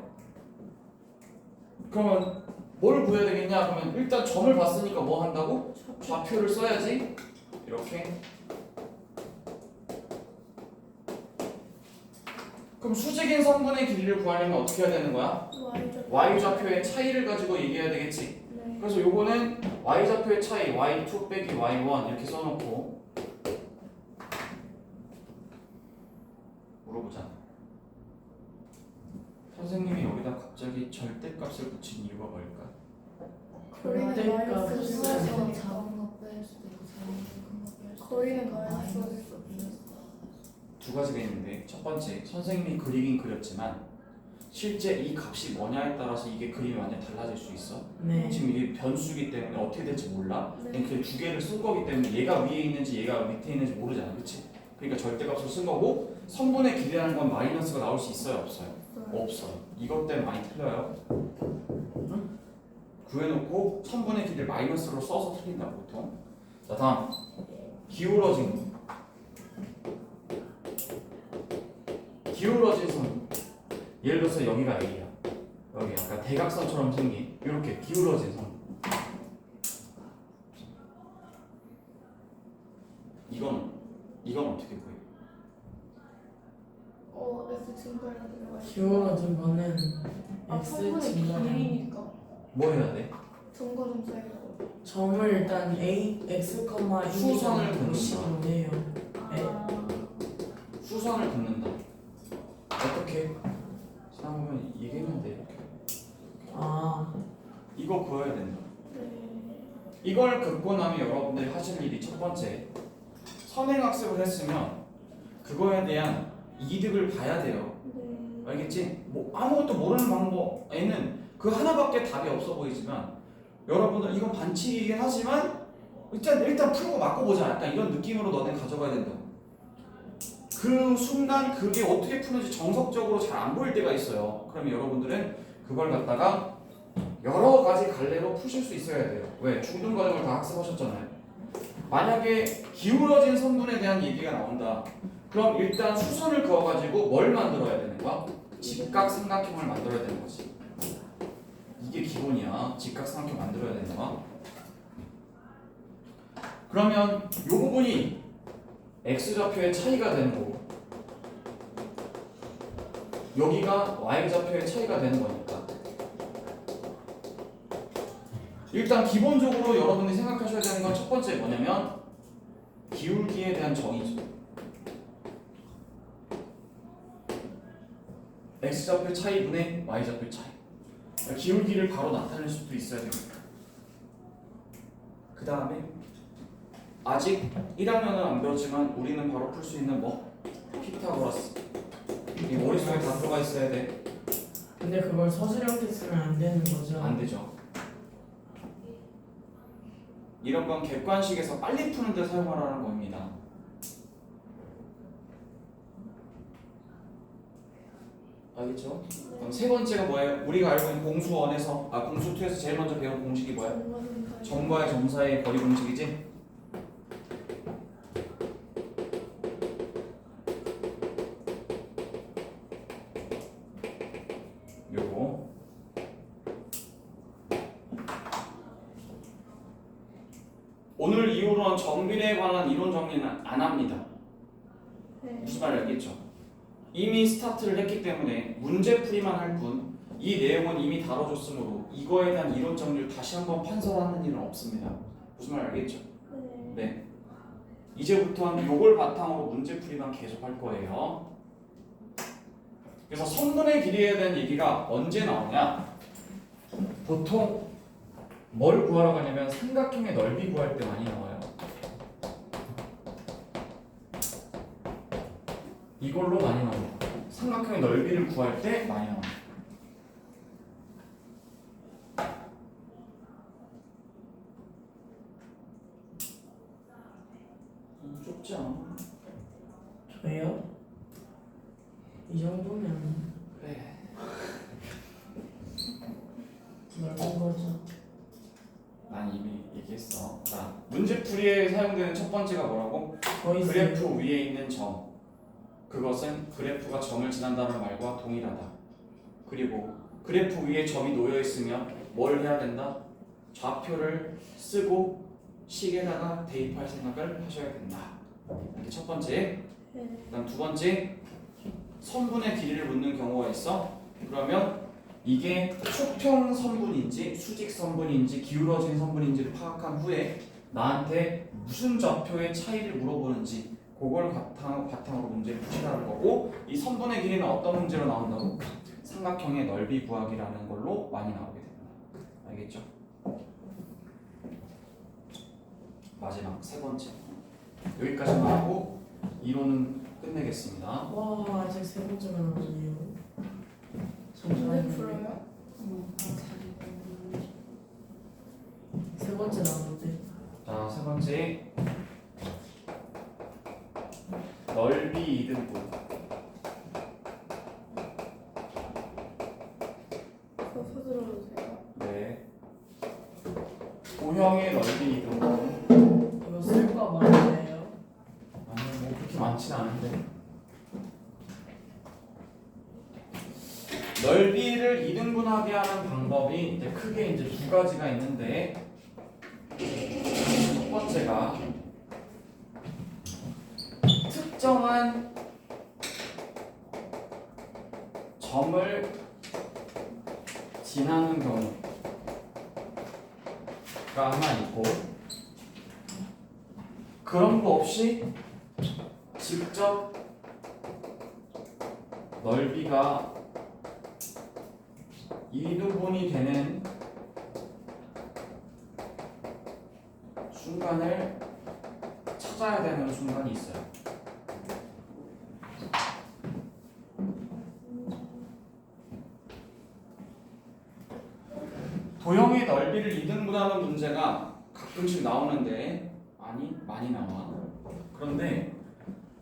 그러면 뭘 구해야 되겠냐? 그러면 일단 점을 봤으니까 뭐 한다고? 좌표를 써야지. 이렇게. 그럼 수직인 선분의 길이를 구하려면 어떻게 해야 되는 거야? y좌표의 차이를 가지고 얘기해야 되겠지. 네. 그래서 요거는 y좌표의 차이 y2 빼기 y1 이렇게 써놓고 물어보자. 선생님이 여기다 갑자기 절대값을 붙인 이유가 뭘까? 거리는 그러니까 마이너스 무슨 그래서 작은 거 뺄 수도 있고 작은 거 뺄 수도 거리는 있고 마이너스 두 가지가 있는데 첫 번째 선생님이 그리긴 그렸지만 실제 이 값이 뭐냐에 따라서 이게 그림이 완전 달라질 수 있어. 네. 지금 이게 변수기 때문에 어떻게 될지 몰라. 네. 그냥 두 개를 쓴 거기 때문에 얘가 위에 있는지 얘가 밑에 있는지 모르잖아, 그렇지? 그러니까 절대값을 쓴 거고 선분의 길이라는 건 마이너스가 나올 수 있어요, 없어요? 없어요. 이것 때문에 많이 틀려요. 구해놓고 선분의 길이를 마이너스로 써서 틀린다 보통. 자, 다음 기울어진 거. 기울어진 선. 예를 들어서 여기가 A야. 여기 약간 대각선처럼 생긴 이렇게 기울어진 선. 이건 어떻게 보여? X 증가해야 되는 거야. 기울어진 거는 X 선분의 증가량. 길이니까. 뭐 해야 돼? 점과 점 사이가 어디? 점을 일단 a x, 수선을 1이라는 식으로 해요. 네. 수선을 긋는다. 어떻게? 지나보면 얘기했는데 이렇게. 아, 이거 구해야 된다. 네. 이걸 긋고 나면 여러분들이 하실 일이 첫 번째, 선행학습을 했으면 그거에 대한 이득을 봐야 돼요. 네. 알겠지? 뭐 아무것도 모르는 방법에는 그 하나밖에 답이 없어 보이지만 여러분들 이건 반칙이긴 하지만 일단 풀고 맞고 보자. 약간 이런 느낌으로 너네 가져가야 된다. 그 순간 그게 어떻게 푸는지 정석적으로 잘 안 보일 때가 있어요. 그러면 여러분들은 그걸 갖다가 여러 가지 갈래로 푸실 수 있어야 돼요. 왜? 중등 과정을 다 학습하셨잖아요. 만약에 기울어진 선분에 대한 얘기가 나온다. 그럼 일단 수선을 그어가지고 뭘 만들어야 되는 거야? 직각삼각형을 만들어야 되는 거지. 이게 기본이야. 직각삼각형 만들어야 되는 거야. 그러면 이 부분이 x좌표의 차이가 되는 거고 여기가 y좌표의 차이가 되는 거니까 일단 기본적으로 여러분이 생각하셔야 되는 건 첫 번째 뭐냐면 기울기에 대한 정의죠. x좌표 차이분의 y좌표 차이. 기울기를 바로 나타낼 수도 있어야 됩니다. 그 다음에 아직 1학년은 안 배웠지만 우리는 바로 풀 수 있는 뭐? 피타고라스. 이 머릿속에 다 들어가 있어야 돼. 근데 그걸 서술형 테스트는 안 되는 거죠? 안 되죠. 이런 건 객관식에서 빨리 푸는 데 사용하라는 겁니다. 알겠죠? 그럼 세 번째가 뭐예요? 우리가 알고 있는 공수1에서 공수2에서 제일 먼저 배운 공식이 뭐야? 점과 점 사이. 점과의 점 사이의 거리 공식이지? 요거 오늘 이후로는 정비례에 관한 이론 정리는 안 합니다. 네. 무슨 말인지 알겠죠? 이미 스타트를 했기 때문에 문제풀이만 할 뿐 이 내용은 이미 다뤄줬으므로 이거에 대한 이론 정리를 다시 한번 판서하는 일은 없습니다. 무슨 말인지 알겠죠? 네. 네. 이제부터는 요걸 바탕으로 문제풀이만 계속 할 거예요. 그래서 선분의 길이에 대한 얘기가 언제 나오냐? 보통 뭘 구하러 가냐면 삼각형의 넓이 구할 때 많이 나와요. 이걸로 많이 나옵니다. 삼각형의 넓이를 구할 때 많이 나옵니다. 좁지 않아? 저요? 이 정도면 그래. 넓은 거죠. 난 이미 얘기했어. 자, 문제풀이에 사용되는 첫 번째가 뭐라고? 거의 그래프 위에 있는 점. 그것은 그래프가 점을 지난다는 말과 동일하다. 그리고 그래프 위에 점이 놓여 있으면 뭘 해야 된다? 좌표를 쓰고 식에다가 대입할 생각을 하셔야 된다. 이게 첫 번째. 네. 그다음 두 번째, 선분의 길이를 묻는 경우가 있어. 그러면 이게 수평 선분인지 수직 선분인지 기울어진 선분인지를 파악한 후에 나한테 무슨 좌표의 차이를 물어보는지 그걸 바탕으로 문제를 푸시라는 거고, 이 선분의 길이는 어떤 문제로 나온다고? 삼각형의 넓이 구하기라는 걸로 많이 나오게 됩니다. 알겠죠? 마지막 세 번째, 여기까지만 하고 이론은 끝내겠습니다. 와, 아직 세 번째가 남았네요. 문제 풀어요? 세 번째 나오는데. 자, 세 번째, 넓이 이등분. 저 서술어도 돼요? 네. 도형의 넓이 이등분. 이거 쓸까 말이에요. 아니, 뭐 그렇게 많지는 않은데. 넓이를 이등분하게 하는 방법이 이제 크게 이제 두 가지가 있는데, 첫 번째가 특정한 점을 지나는 경우, 하나 있고 그런 거 없이 직접 넓이가 이등분이 되는 순간을 찾아야 되는 순간이 있어요. 도형의 넓이를 이등분하는 문제가 가끔씩 나오는데 많이 나와. 그런데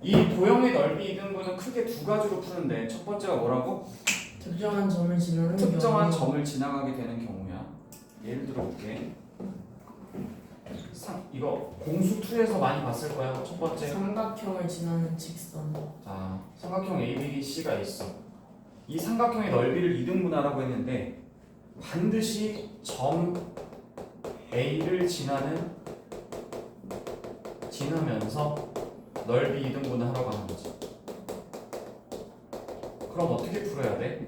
이 도형의 넓이 이등분은 크게 두 가지로 푸는데 첫 번째가 뭐라고? 특정한 점을 지나는 특정한 경우. 점을 지나가게 되는 경우야. 예를 들어 볼게. 이거 공수 2에서 많이 봤을 거야. 첫 번째. 삼각형을 지나는 직선. 자, 삼각형 ABC가 있어. 이 삼각형의 넓이를 이등분하라고 했는데 반드시 점 A를 지나면서 넓이 이등분을 하라고 하는 거지. 그럼 어떻게 풀어야 돼?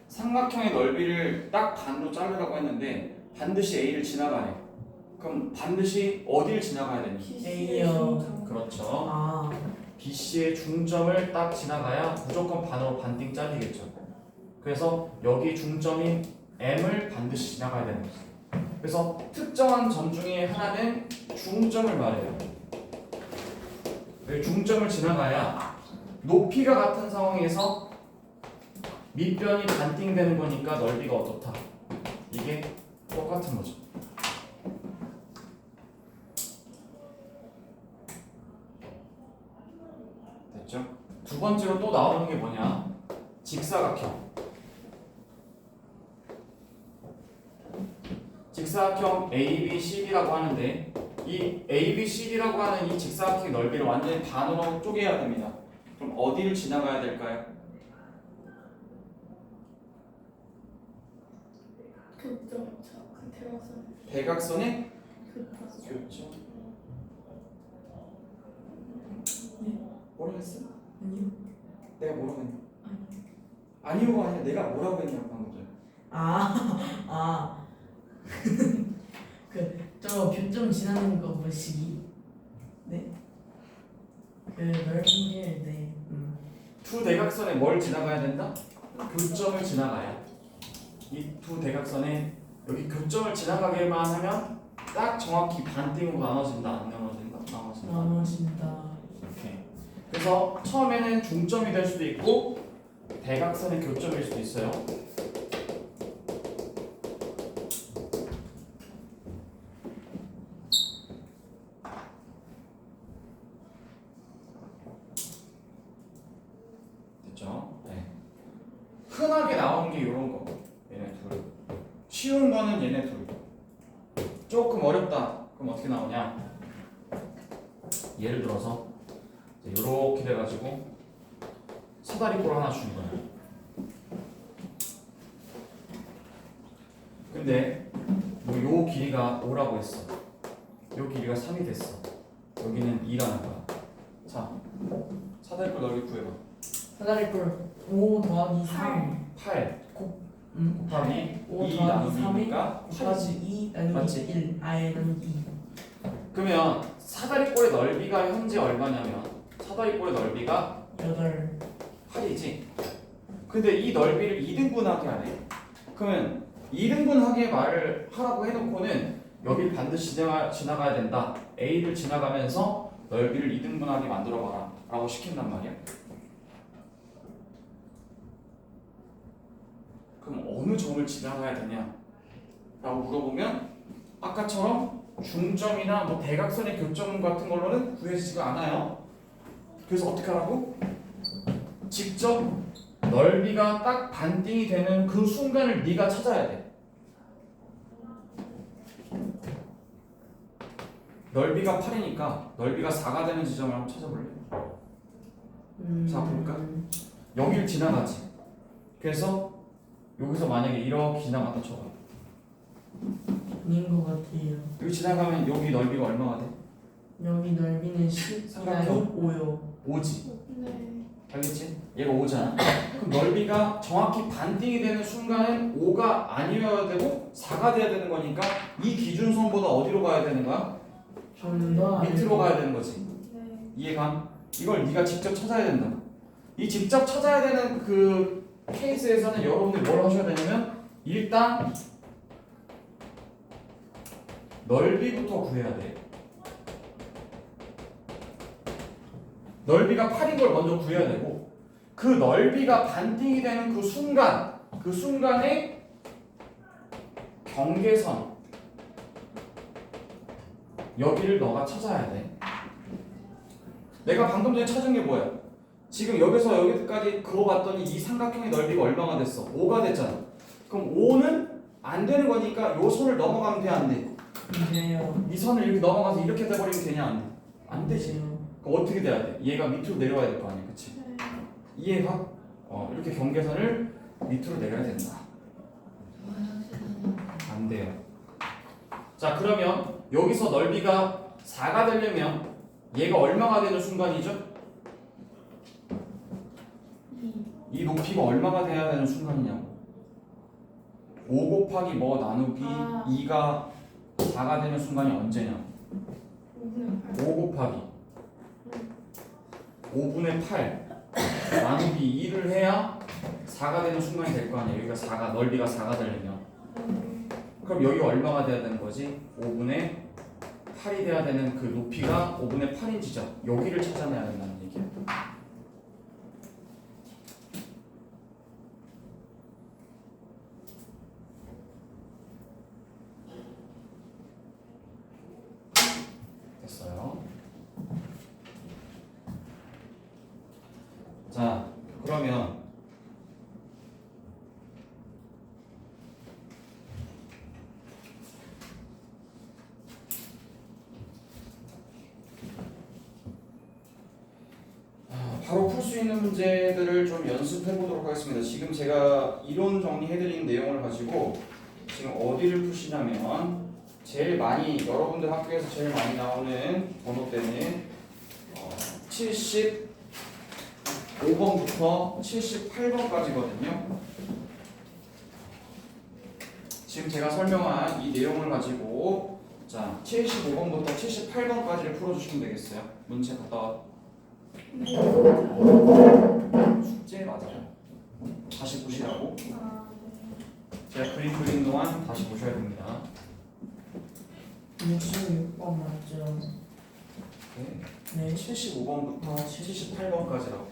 삼각형의 넓이를 딱 반으로 자르라고 했는데 반드시 A를 지나가네. 그럼 반드시 어디를 지나가야 되니? A요. 그렇죠. 아, BC의 중점을 딱 지나가야 무조건 반으로 반띵 잘리겠죠. 그래서 여기 중점인 M을 반드시 지나가야 되는 거죠. 그래서 특정한 점 중에 하나는 중점을 말해요. 중점을 지나가야 높이가 같은 상황에서 밑변이 반띵되는 거니까 넓이가 어떻다. 이게 똑같은 거죠. 됐죠? 두 번째로 또 나오는 게 뭐냐? 직사각형. 직사각형 ABCD라고 하는데 이 ABCD라고 하는 이 직사각형의 넓이를 완전히 반으로 쪼개야 됩니다. 그럼 어디를 지나가야 될까요? 교점 그 대각선 대각선의 교점. 교점. 뭐라고 했어? 아니요. 내가 뭐라고 했냐? 아니요가 아니라 내가 뭐라고 했냐고 한 거죠. 저 교점 지나는 거 뭐시기? 네. 그 넓은 게 네. 두 대각선에 뭘 지나가야 된다? 교점을 지나가야. 이 두 대각선에 여기 교점을 지나가게만 하면 딱 정확히 반띵으로 나눠진다. 안 나눠진다? 나눠진다. 나눠진다. 이렇게. 그래서 처음에는 중점이 될 수도 있고 대각선의 교점일 수도 있어요. 됐죠? 네. 흔하게 나오는 게 이런 거. 얘네 둘. 쉬운 거는 얘네 둘. 조금 어렵다. 그럼 어떻게 나오냐? 예를 들어서 이렇게 돼가지고 사다리꼴 하나 주는 거야. 근데 뭐 요 길이가 5라고 했어. 요 길이가 3이 됐어. 여기는 2라는 거야. 자, 사다리꼴 넓이 구해봐. 사다리꼴 5 더하기 3 8 곱하기 5 2 더하기 3이 나누기니까 곱하기 2 나누기 맞지? 1 아예 나누기 2. 그러면 사다리꼴의 넓이가 현재 얼마냐면 사다리꼴의 넓이가 8. 8이지. 근데 이 넓이를 2등분하게 하네. 그러면 2등분하게 말을 하라고 해놓고는 여기를 반드시 지나가야 된다. A를 지나가면서 넓이를 2등분하게 만들어봐라 라고 시킨단 말이야. 그럼 어느 점을 지나가야 되냐 라고 물어보면 아까처럼 중점이나 뭐 대각선의 교점 같은 걸로는 구해지지가 않아요. 그래서 어떻게 하라고? 직접 넓이가 딱 반띵이 되는 그 순간을 네가 찾아야 돼. 넓이가 8이니까 넓이가 4가 되는 지점을 한번 찾아볼래? 자, 볼까? 여기를 지나가지. 그래서 여기서 만약에 이렇게 지나갔다 쳐봐. 아닌 것 같아요. 여기 지나가면 여기 넓이가 얼마가 돼? 여기 넓이는 10 삼각형. 5요. 5지. 네. 알겠지? 얘가 5잖아. 그럼 넓이가 정확히 반띵이 되는 순간은 5가 아니어야 되고 4가 돼야 되는 거니까 이 기준선보다 어디로 가야 되는 거야? 좀더 밑으로 가야 되는 거지. 네. 이해가? 이걸 네가 직접 찾아야 된다. 이 직접 찾아야 되는 그 케이스에서는 여러분들 뭘 하셔야 되냐면 일단 넓이부터 구해야 돼. 넓이가 8인 걸 먼저 구해야 되고 그 넓이가 반띵이 되는 그 순간에 경계선 여기를 너가 찾아야 돼. 내가 방금 전에 찾은 게 뭐야? 지금 여기서 여기까지 그어봤더니 이 삼각형의 넓이가 얼마가 됐어? 5가 됐잖아. 그럼 5는 안 되는 거니까 요 선을 넘어가면 돼, 안 돼? 돼요. 이 선을 이렇게 넘어가서 이렇게 돼버리면 되냐, 안 돼? 안 되지. 돼요. 그럼 어떻게 돼야 돼? 얘가 밑으로 내려와야 될 거 아니야, 그치? 네. 이해가? 이렇게 경계선을 밑으로 내려야 된다. 안 돼요. 자, 그러면 여기서 넓이가 4가 되려면 얘가 얼마가 되는 순간이죠? 이 높이가 얼마가 돼야 되는 순간이냐고. 5 곱하기 뭐 나누기 2가 4가 되는 순간이 언제냐고. 5 곱하기 5분의 8 나누기 2를 해야 4가 되는 순간이 될 거 아니야. 여기가 4가 넓이가 4가 되려면. 그럼 여기가 얼마가 돼야 되는 거지? 5분의 8이 돼야 되는 그 높이가 5분의 8인 지점. 여기를 찾아내야 된다는 얘기야. 됐어요. 자, 그러면 바로 풀 수 있는 문제들을 좀 연습해 보도록 하겠습니다. 지금 제가 이론 정리해드린 내용을 가지고 지금 어디를 푸시냐면 제일 많이 여러분들 학교에서 제일 많이 나오는 번호대는 75번부터 78번까지거든요. 지금 제가 설명한 이 내용을 가지고 자 75번부터 78번까지를 풀어주시면 되겠어요. 문제 갔다 와. 숙제 맞아요. 다시 보시라고. 제가 그림 그린 동안 다시 보셔야 됩니다. 66번 맞죠? 네. 네. 75번부터 78번까지라고.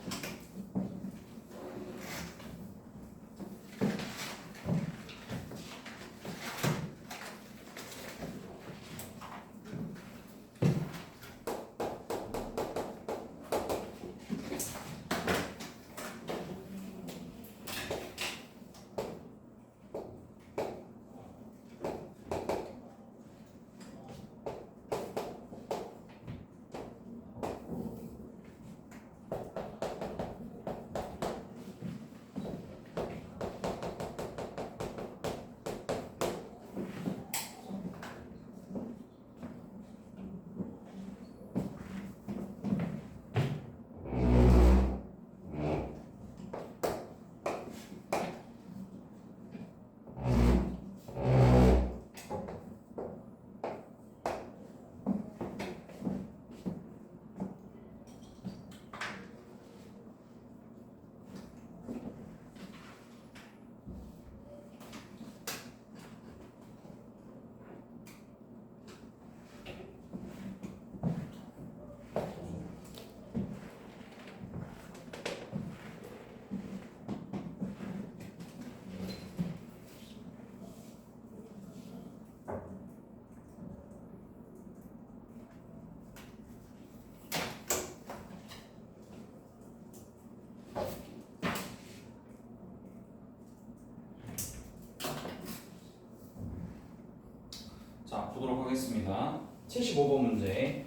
자, 보도록 하겠습니다. 75번 문제.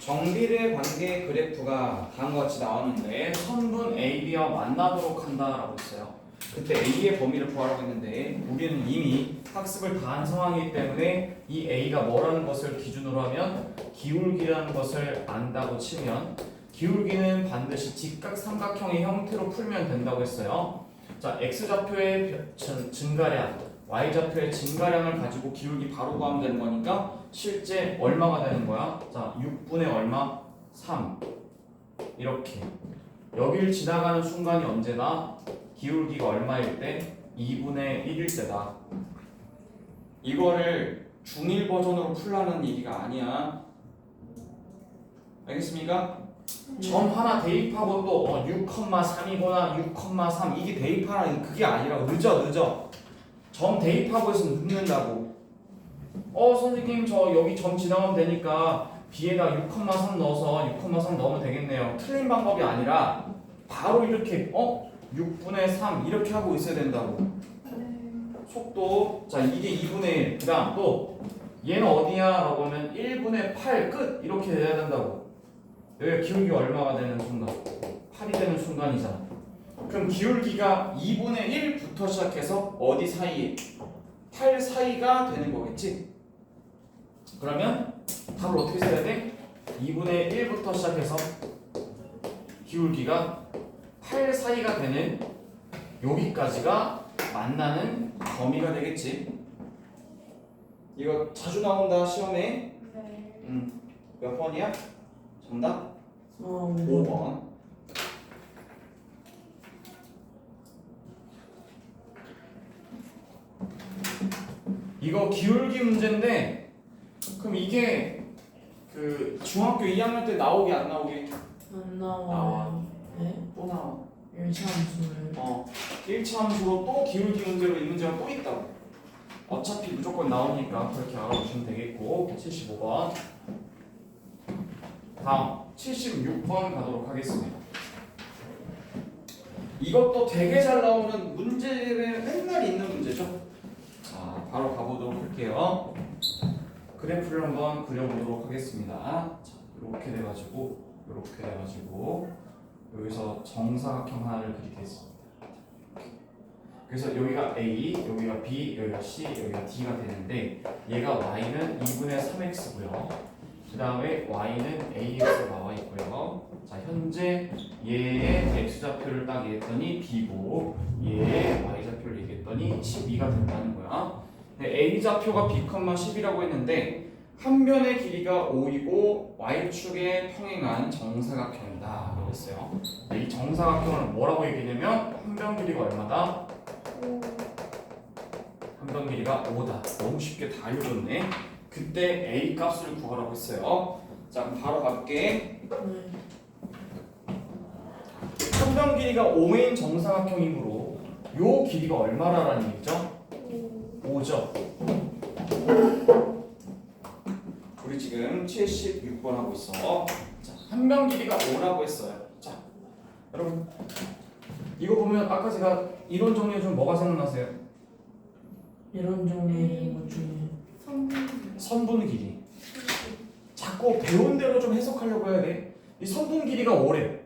정비례 관계 그래프가 다음과 같이 나왔는데 선분 AB와 만나도록 한다라고 했어요. 그때 A의 범위를 구하라고 했는데 우리는 이미 학습을 다 한 상황이기 때문에 이 A가 뭐라는 것을 기준으로 하면 기울기라는 것을 안다고 치면 기울기는 반드시 직각 삼각형의 형태로 풀면 된다고 했어요. 자, x좌표의 증가량, y좌표의 증가량을 가지고 기울기 바로 구하면 되는 거니까 실제 얼마가 되는 거야? 자, 6분의 얼마? 3. 이렇게. 여길 지나가는 순간이 언제다? 기울기가 얼마일 때? 2분의 1일 때다. 이거를 중1 버전으로 풀라는 얘기가 아니야. 알겠습니까? 점 하나 대입하고 또 6,3이거나 6,3 이게 대입하라는 그게 아니라고. 늦어. 점 대입하고 해서 늦는다고. 선생님 저 여기 점 지나가면 되니까 B에다 6,3 넣어서 6,3 넣으면 되겠네요. 틀린 방법이 아니라 바로 이렇게 6분의 3 이렇게 하고 있어야 된다고. 네. 속도 자 이게 2분의 1 그 다음 또 얘는 어디야? 라고 하면 1분의 8 끝 이렇게 돼야 된다고. 여기가 기울기가 얼마가 되는 순간? 8이 되는 순간이잖아. 그럼 기울기가 2분의 1부터 시작해서 어디 사이에? 8 사이가 되는 거겠지? 그러면 답을 어떻게 써야 돼? 2분의 1부터 시작해서 기울기가 8 사이가 되는 여기까지가 만나는 범위가 되겠지. 이거 자주 나온다 시험에. 네. 몇 번이야? 정답? 5번. 5번. 이거 기울기 문제인데 그럼 이게 그 중학교 2학년 때 나오게 안 나오게? 안 나와요. 나와. 네? 또 나와. 1차 함수를. 1차 함수로 또 기울기 문제로 이 문제가 또 있다고. 어차피 무조건 나오니까 그렇게 알아보시면 되겠고. 75번. 다음 76번 가도록 하겠습니다. 이것도 되게 잘 나오는 문제에 맨날 있는 문제죠. 자, 바로 가보도록 할게요. 그래프를 한번 그려보도록 하겠습니다. 자, 이렇게 돼가지고 여기서 정사각형 하나를 그리겠습니다. 그래서 여기가 A, 여기가 B, 여기가 C, 여기가 D가 되는데 얘가 Y는 2분의 3X고요. 그 다음에 Y는 AX가 나와 있고요. 자, 현재 얘의 X좌표를 딱 얘기했더니 B고 얘의 Y좌표를 얘기했더니 12가 된다는 거야. A좌표가 B, 10이라고 했는데 한 변의 길이가 5이고 Y축에 평행한 정사각형이다 라고 했어요. 이 정사각형을 뭐라고 얘기냐면 한 변 길이가 얼마다? 한 변 길이가 5다. 너무 쉽게 다 읽었네. 그때 A 값을 구하라고 했어요. 자, 그럼 바로 갈게. 네. 한 변 길이가 5인 정사각형이므로 요 길이가 얼마라는 얘기죠? 5죠. 우리 지금 76번 하고 있어. 자, 한 변 길이가 5라고 했어요. 자, 여러분 이거 보면 아까 제가 이론 정리해 준 뭐가 생각나세요? 이런 종류의 것 중에 선분 길이. 자꾸 배운 대로 좀 해석하려고 해야 돼. 이 선분 길이가 5래.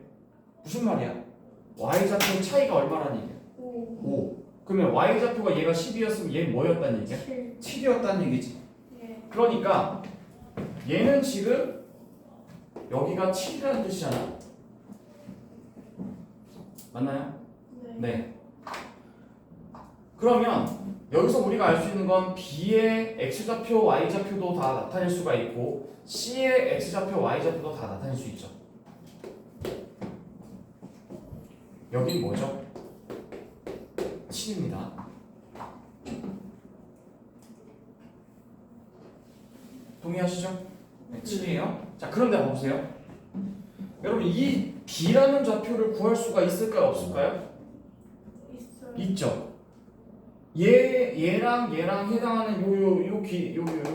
무슨 말이야? Y좌표 차이가 얼마라는 얘기야? 5. 그러면 Y좌표가 얘가 10이었으면 얘는 뭐였다는 얘기야? 7이었다는 얘기지. 그러니까 얘는 지금 여기가 7이라는 뜻이잖아. 맞나요? 네. 그러면 여기서 우리가 알 수 있는 건 B의 X좌표, Y좌표도 다 나타낼 수가 있고 C의 X좌표, Y좌표도 다 나타낼 수 있죠. 여긴 뭐죠? 7입니다. 동의하시죠? 네, 7이에요. 자, 그런데 봐보세요. 여러분 이 B라는 좌표를 구할 수가 있을까요? 없을까요? 있어요. 있죠. 얘랑 해당하는 요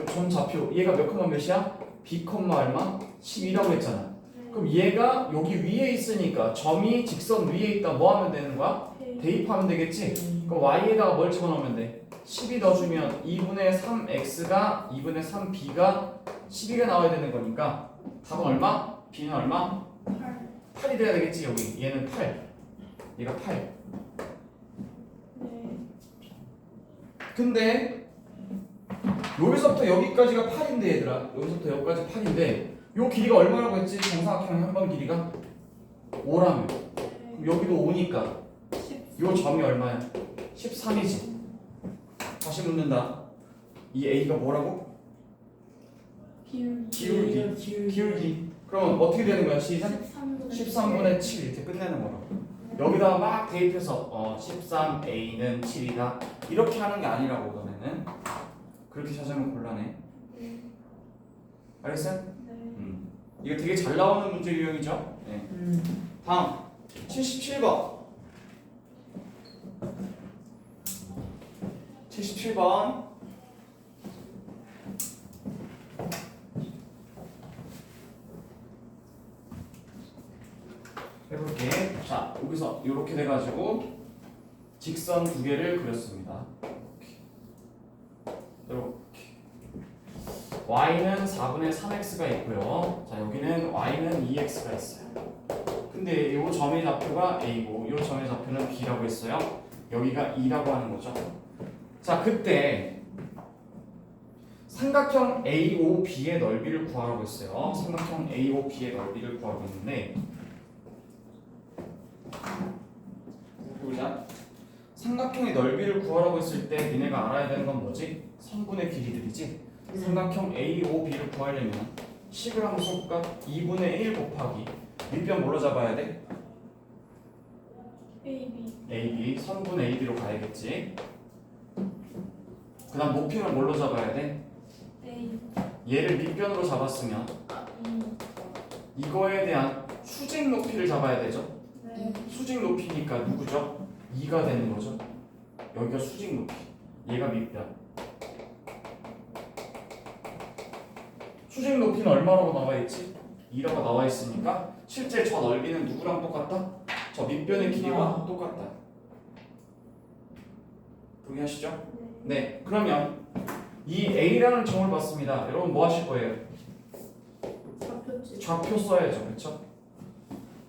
전 좌표 얘가 몇 콤마 몇이야? B 콤마 얼마? 12라고 했잖아. 그럼 얘가 여기 위에 있으니까 점이 직선 위에 있다 뭐 하면 되는 거야? 대입하면 되겠지? 그럼 y에다가 뭘 집어넣으면 돼? 12 넣어주면 2분의 3x가 2분의 3b가 12가 나와야 되는 거니까 답은 얼마? b는 얼마? 8이 돼야 되겠지 여기. 얘는 8. 얘가 8. 근데 여기서부터 여기까지가 8인데 얘들아. 여기서부터 여기까지 8인데 요 길이가 얼마라고 했지? 정사각형 한 번 길이가 5라면 네. 그럼 여기도 5니까 10. 요 점이 얼마야? 13이지. 다시 묻는다. 이 A가 뭐라고? 기울기. 기울기. 그러면 어떻게 되는 거야? 시작. 13분의 7 이렇게 끝내는 거라고. 여기다가 막 대입해서 13A는 7이다 이렇게 하는 게 아니라고 너네는. 그렇게 찾으면 곤란해. 네. 알겠어요? 네. 이거 되게 잘 나오는 문제 유형이죠? 네. 다음 77번 77번 해볼게. 자 여기서 이렇게 돼가지고 직선 두 개를 그렸습니다. 이렇게 y는 4분의 3x가 있고요. 자 여기는 y는 2x가 있어요. 근데 이 점의 좌표가 a고 이 점의 좌표는 b라고 했어요. 여기가 2라고 하는 거죠. 자 그때 삼각형 AOB의 넓이를 구하라고 했어요. 삼각형 AOB의 넓이를 구하고 있는데 보자. 삼각형의 넓이를 구하라고 했을 때 니네가 알아야 되는 건 뭐지? 선분의 길이들이지. 삼각형 AOB를 구하려면 식을 한번 써볼까? 2분의 1 곱하기 밑변 뭘로 잡아야 돼? AB 선분 AB로 가야겠지. 그 다음 높이는 뭘로 잡아야 돼? 얘를 밑변으로 잡았으면 이거에 대한 수직 높이를 잡아야 되죠. 네. 수직 높이니까 누구죠? 2가 되는 거죠. 여기가 수직 높이, 얘가 밑변. 수직 높이는 얼마라고 나와 있지? 2라고 나와 있으니까 실제 저 넓이는 누구랑 똑같다? 저 밑변의 길이와 똑같다. 동의하시죠? 네. 그러면 이 A라는 점을 봤습니다. 여러분 뭐 하실 거예요? 좌표지. 좌표 써야죠. 그렇죠?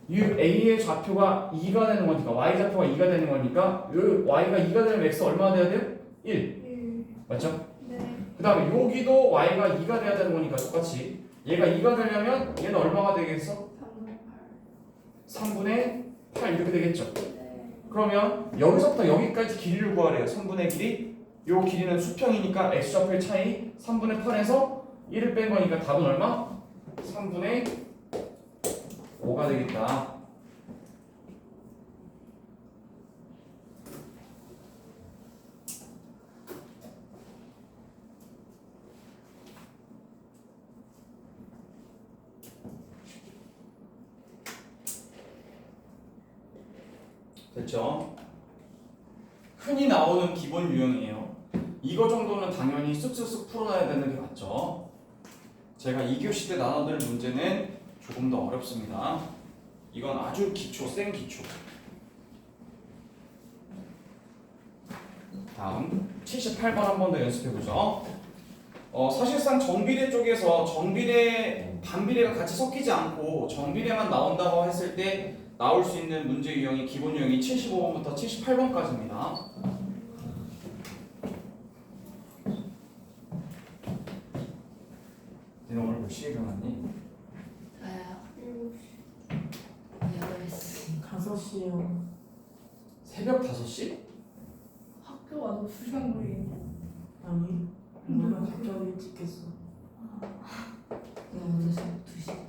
이 A의 좌표가 2가 되는 거니까 Y 좌표가 2가 되는 거니까 이 Y가 2가 되면 X 얼마나 돼야 돼요? 1. 맞죠? 네. 그 다음에 여기도 Y가 2가 돼야 되는 거니까 똑같이 얘가 2가 되려면 얘는 얼마가 되겠어? 3분의 8 이렇게 되겠죠? 네. 그러면 여기서부터 여기까지 길이를 구하래요. 3분의 길이. 요 길이는 수평이니까 X좌표의 차이 3분의 8에서 1을 뺀 거니까 답은 얼마? 3분의 5가 되겠다. 됐죠? 흔히 나오는 기본 유형이에요. 이거 정도는 당연히 쓱쓱쓱 풀어놔야 되는 게 맞죠? 제가 2교시 때 나눠드릴 문제는 조금 더 어렵습니다. 이건 아주 기초, 센 기초. 다음 78번 한 번 더 연습해보죠. 사실상 정비례 쪽에서 정비례, 반비례가 같이 섞이지 않고 정비례만 나온다고 했을 때 나올 수 있는 문제 유형이 기본 유형이 75번부터 78번까지입니다. 너네 오늘 몇 시에 일어났니? 저요 7시. 8시 5시요. 새벽 5시? 학교 와서 2시간 걸리겠네. 아니, 오늘 갑자기 일찍 했어. 오늘 2시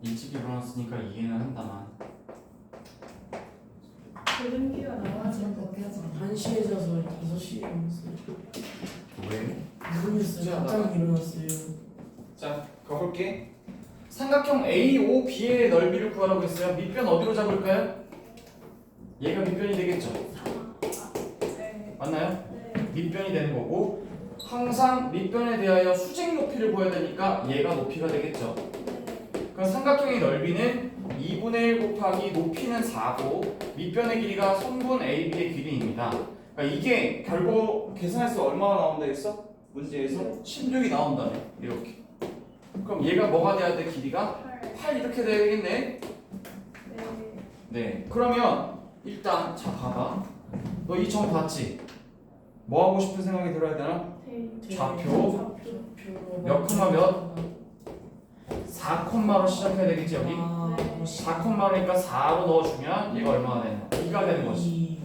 일찍 일어났으니까 이해는 한다만 조준기가 하지만 나와서 늦게 하지 마. 1시에 자서 5시에 일어났어요. 왜? 모르겠어요. 갑자기 일어났어요. 자, 가볼게. 삼각형 AOB의 넓이를 구하라고 했어요. 밑변 어디로 잡을까요? 얘가 밑변이 되겠죠? 네. 맞나요? 네. 밑변이 되는 거고 항상 밑변에 대하여 수직 높이를 구해야 되니까 얘가 높이가 되겠죠. 그럼 삼각형의 넓이는 2분의 1 곱하기 높이는 4고 밑변의 길이가 선분 AB의 길이입니다. 그러니까 이게 결국 계산해서 얼마나 나온다 했어? 문제에서 16이 나온다네. 이렇게. 그럼 얘가 뭐가 돼야 돼? 길이가 8 이렇게 되겠네. 네. 네. 그러면 일단 자 봐봐. 너 이 점 봤지? 뭐 하고 싶은 생각이 들어야 되나? 좌표. 몇 콤마 몇? 4콤마로 시작해야 되겠지 여기? 4콤마니까 4로 넣어주면 얘가 얼마가 되는 거야? 2가 되는 거지.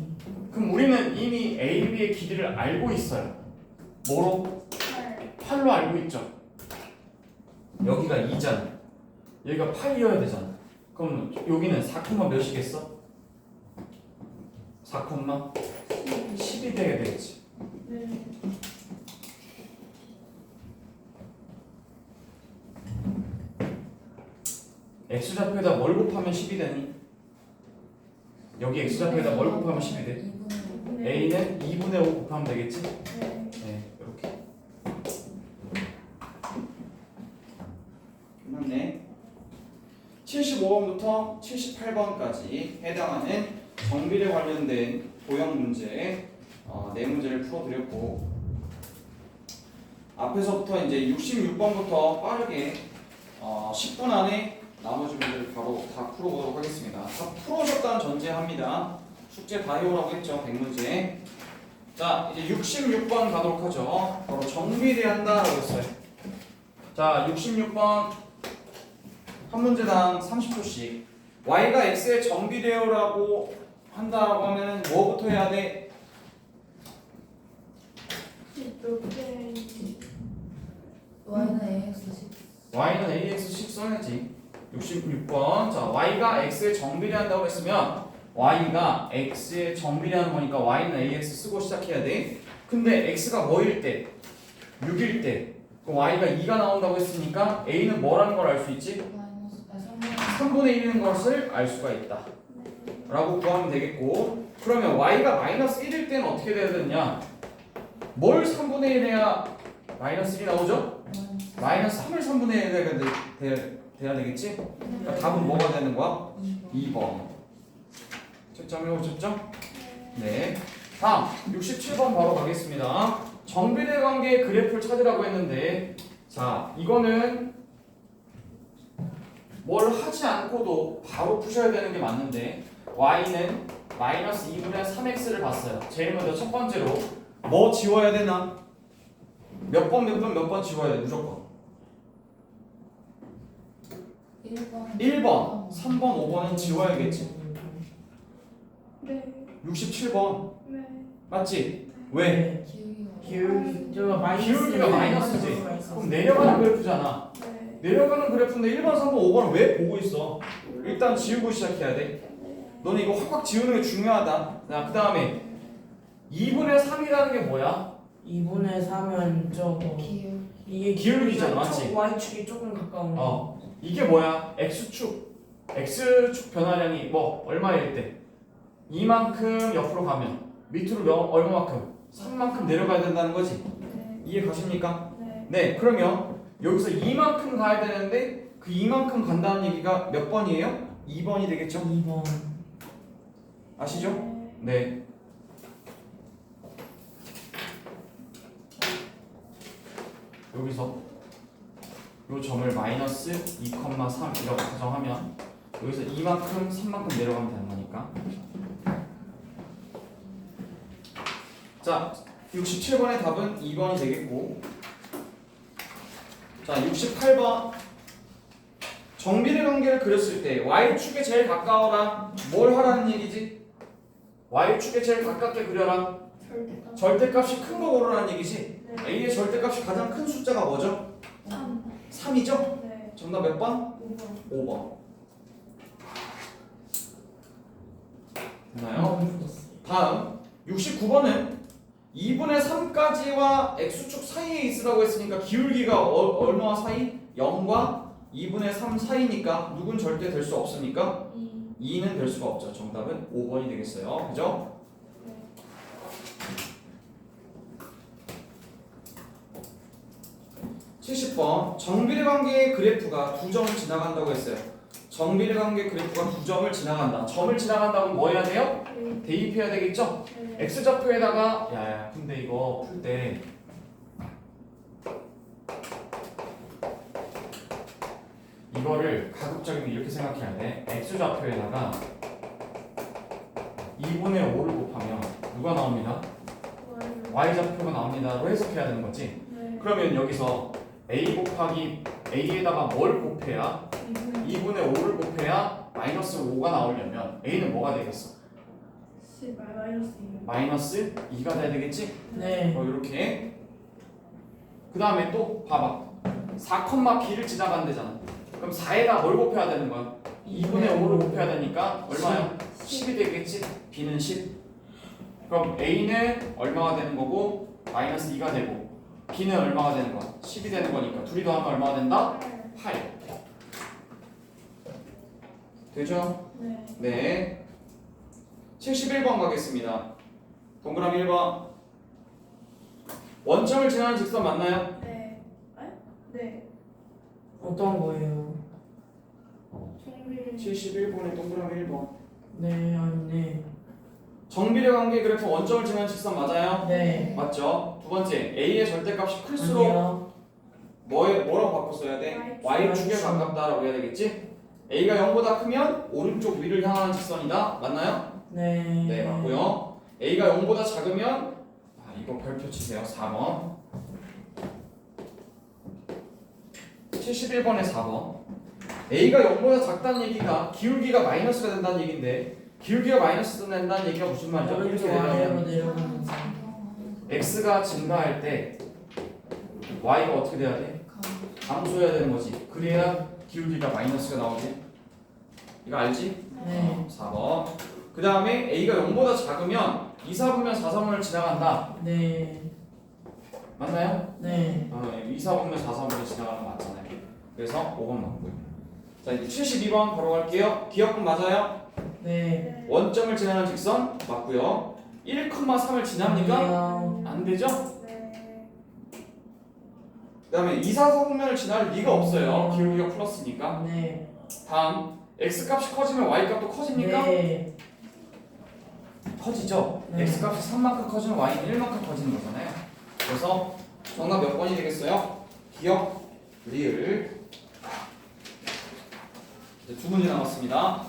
그럼 우리는 이미 A, B의 길이를 알고 있어요. 뭐로? 8로 알고 있죠. 여기가 2잖아. 여기가 8이어야 되잖아. 그럼 여기는 4, 몇이겠어? 4, 10이 되게 되겠지. 네. X좌표에다 뭘 곱하면 10이 되니? 여기 X좌표에다 뭘 곱하면 10이 돼? 네. A는 2분의 5 곱하면 되겠지? 네. 네, 이렇게. 끝났네. 75번부터 78번까지 해당하는 정비례 관련된 도형 문제 네 문제를 풀어드렸고, 앞에서부터 이제 66번부터 빠르게 10분 안에 나머지 문제를 바로 다 풀어보도록 하겠습니다. 다 풀어오셨다는 전제합니다. 숙제 다 해오라고 했죠, 100문제. 자, 이제 66번 가도록 하죠. 바로 정비례 한다라고 했어요. 자, 66번 한 문제당 30초씩. y가 x의 정비례라고 한다라고 하면 뭐부터 해야 돼? 몇 개? Y는 AX 10. y는 ax 10 써야지. 66번. 자, y가 x의 정비례 한다고 했으면 y가 x의 정비례하는 거니까 y는 ax 쓰고 시작해야 돼. 근데 x가 뭐일 때? 6일 때. 그럼 y가 2가 나온다고 했으니까 a는 뭐라는 걸 알 수 있지? 마이너스 3분의 1인 것을 알 수가 있다 라고 구하면 되겠고, 그러면 y가 마이너스 1일 때는 어떻게 돼야 되느냐? 뭘 3분의 1 해야 마이너스 1이 나오죠? 마이너스 3을 3분의 1 돼야 되겠지? 그러니까 답은 뭐가 되는 거야? 2번. 채점해 오셨죠? 네. 다음 67번 바로 가겠습니다. 정비례 관계의 그래프를 찾으라고 했는데, 자, 이거는 뭘 하지 않고도 바로 푸셔야 되는 게 맞는데, y는 마이너스 2분의 3x를 봤어요. 제일 먼저 첫 번째로 뭐 지워야 되나? 몇 번 지워야 돼 무조건. 1번 1번, 3번, 5번은 지워야겠지. 네. 67번 네. 맞지? 왜? 기울기가 기울기가 마이너스지. 그럼 내려가는 그래프잖아. 네. 내려가는 그래프인데 1번, 3번, 5번을 왜 보고 있어? 일단 지우고 시작해야 돼. 너는 이거 확확 지우는 게 중요하다. 자, 그 다음에 2분의 3이라는 게 뭐야? 2분의 3은 저거 기울기 이게 기울기잖아, 맞지? y축이 조금 가까운 거. 이게 뭐야? x축 변화량이 뭐 얼마일 때? 이만큼 옆으로 가면 밑으로 얼마만큼? 3만큼 내려가야 된다는 거지. 네. 이해 가십니까? 네. 네, 그러면 여기서 이만큼 가야 되는데 그 이만큼 간다는 얘기가 몇 번이에요? 2번이 되겠죠? 2번. 아시죠? 네. 네. 여기서 이 점을 마이너스 2,3이라고 가정하면 여기서 이만큼 3만큼 내려가면 되는 거니까. 자, 67번의 답은 2번이 되겠고, 자, 68번 정비례 관계를 그렸을 때 y축에 제일 가까워라. 뭘 하라는 얘기지? y축에 제일 가깝게 그려라. 절대값. 절대값이 큰 거 고르라는 얘기지. 네. a의 절대값이 가장 큰 숫자가 뭐죠? 3이죠? 네. 정답 몇 번? 5번. 5번. 됐나요? 다음 69번은 2분의 3까지와 x축 사이에 있으라고 했으니까 기울기가 얼마와 사이? 0과 2분의 3 사이니까 누군 절대 될 수 없으니까 2는 될 수가 없죠. 정답은 5번이 되겠어요. 그죠? 네. 70번 정비례 관계의 그래프가 두 점을 지나간다고 했어요. 정비례 관계 그래프가 두 점을 지나간다. 점을 지나간다면 뭐 해야 돼요? 네. 대입해야 되겠죠? 네. x좌표에다가 야야 근데 이거 풀 때 이거를 가급적이면 이렇게 생각해야 돼. x좌표에다가 2분의 5를 곱하면 누가 나옵니다? y좌표가 나옵니다로 해석해야 되는 거지. 네. 그러면 여기서 a 곱하기 a에다가 뭘 곱해야 2분의 5를 곱해야 마이너스 5가 나오려면 a는 뭐가 되겠어? 10 마이너스 2. 마이너스 2가 돼야 되겠지? 네. 이렇게. 그 다음에 또 봐봐. 4,b를 지나간대잖아. 그럼 4에다 뭘 곱해야 되는 거야? 2분의 5를 곱해야 되니까 얼마야? 10이 되겠지? b는 10. 그럼 a는 얼마가 되는 거고 마이너스 2가 되고 b는 얼마가 되는 거야? 10이 되는 거니까 둘이 더하면 얼마가 된다? 8. 되죠? 네. 네. 71번 가겠습니다. 동그라미 1번. 원점을 지나는 직선 맞나요? 네. 네. 어떤 거예요? 정밀. 71번의 동그라미 1번. 네, 아니, 네. 정비례 관계 그래프 원점을 지나는 직선 맞아요? 네. 맞죠? 두 번째, a의 절대값이 클수록 아니요. 뭐라고 바꿔 써야 돼? y축에 가깝다라고 해야 되겠지? a가 0보다 크면 오른쪽 위를 향하는 직선이다. 맞나요? 네. 네, 맞고요. a가 0보다 작으면 이거 별표 치세요. 4번. 71번에 4번. a가 0보다 작다는 얘기가 기울기가 마이너스가 된다는 얘기인데 기울기가 마이너스 된다는 얘기가 무슨 말이죠? 이렇게 오른쪽 아래로 되려면 내려가면서. x가 증가할 때 y가 어떻게 돼야 돼? 감소해야 되는 거지. 그래야 기울기가 마이너스가 나오지. 이거 알지? 네. 4번. 그 다음에 a가 0보다 작으면 2, 4분면 4, 3분을 지나간다. 네. 맞나요? 네. 2, 4분면 4, 3분을 지나가는 거 맞잖아요. 그래서 5번 맞고요. 자 이제 72번 바로 갈게요. 기억분 맞아요? 네. 원점을 지나는 직선 맞고요. 1,3을 지납니까? 아니요. 안 되죠? 네. 그 다음에 2, 4, 4분면을 지날 리가 없어요. 기울기가 플러스니까. 네. 다음 x값이 커지면 y값도 커집니까? 네. 커지죠? 네. x값이 3만큼 커지면 y는 1만큼 커지는 거잖아요. 그래서 정답 몇 번이 되겠어요? 기억, 리을. 이제 두 문제 남았습니다.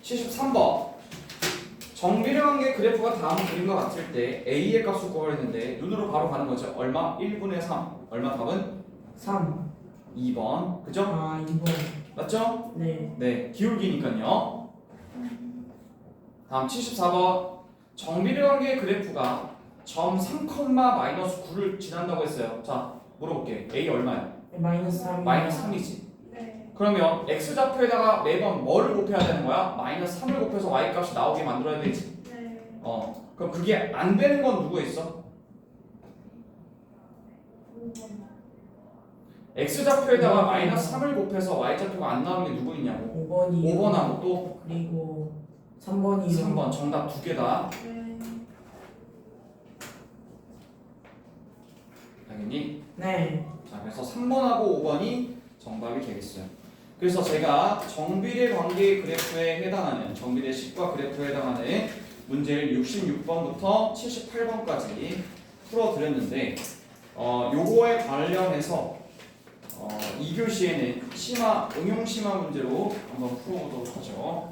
73번. 정비례 관계 그래프가 다음 그림과 같을 때 a의 값을 구하려는데 눈으로 바로 가는 거죠. 얼마? 1분의 3. 얼마 답은? 3. 2번. 그죠? 아, 2번. 맞죠? 네. 네, 기울기니까요. 다음 74번. 정비례 관계의 그래프가 점 3,-9를 지난다고 했어요. 자, 물어볼게. a 얼마야? 마이너스 3. 마이너스 3이지. 네. 그러면 x좌표에다가 매번 뭐를 곱해야 되는 거야? 마이너스 3을 곱해서 y값이 나오게 만들어야 되지. 네. 그럼 그게 안 되는 건 누구 있어? 5번. x좌표에다가 마이너스 3을 곱해서 y좌표가 안 나오는 게 누구 있냐고. 5번이. 5번하고 또 그리고 3번이요. 3번. 정답 두 개다. 네. 당연히. 네. 자, 그래서 3번하고 5번이 정답이 되겠어요. 그래서 제가 정비례 관계 그래프에 해당하는 정비례 식과 그래프에 해당하는 문제를 66번부터 78번까지 풀어드렸는데 요거에 관련해서 2교시에는 심화, 응용 심화 문제로 한번 풀어보도록 하죠.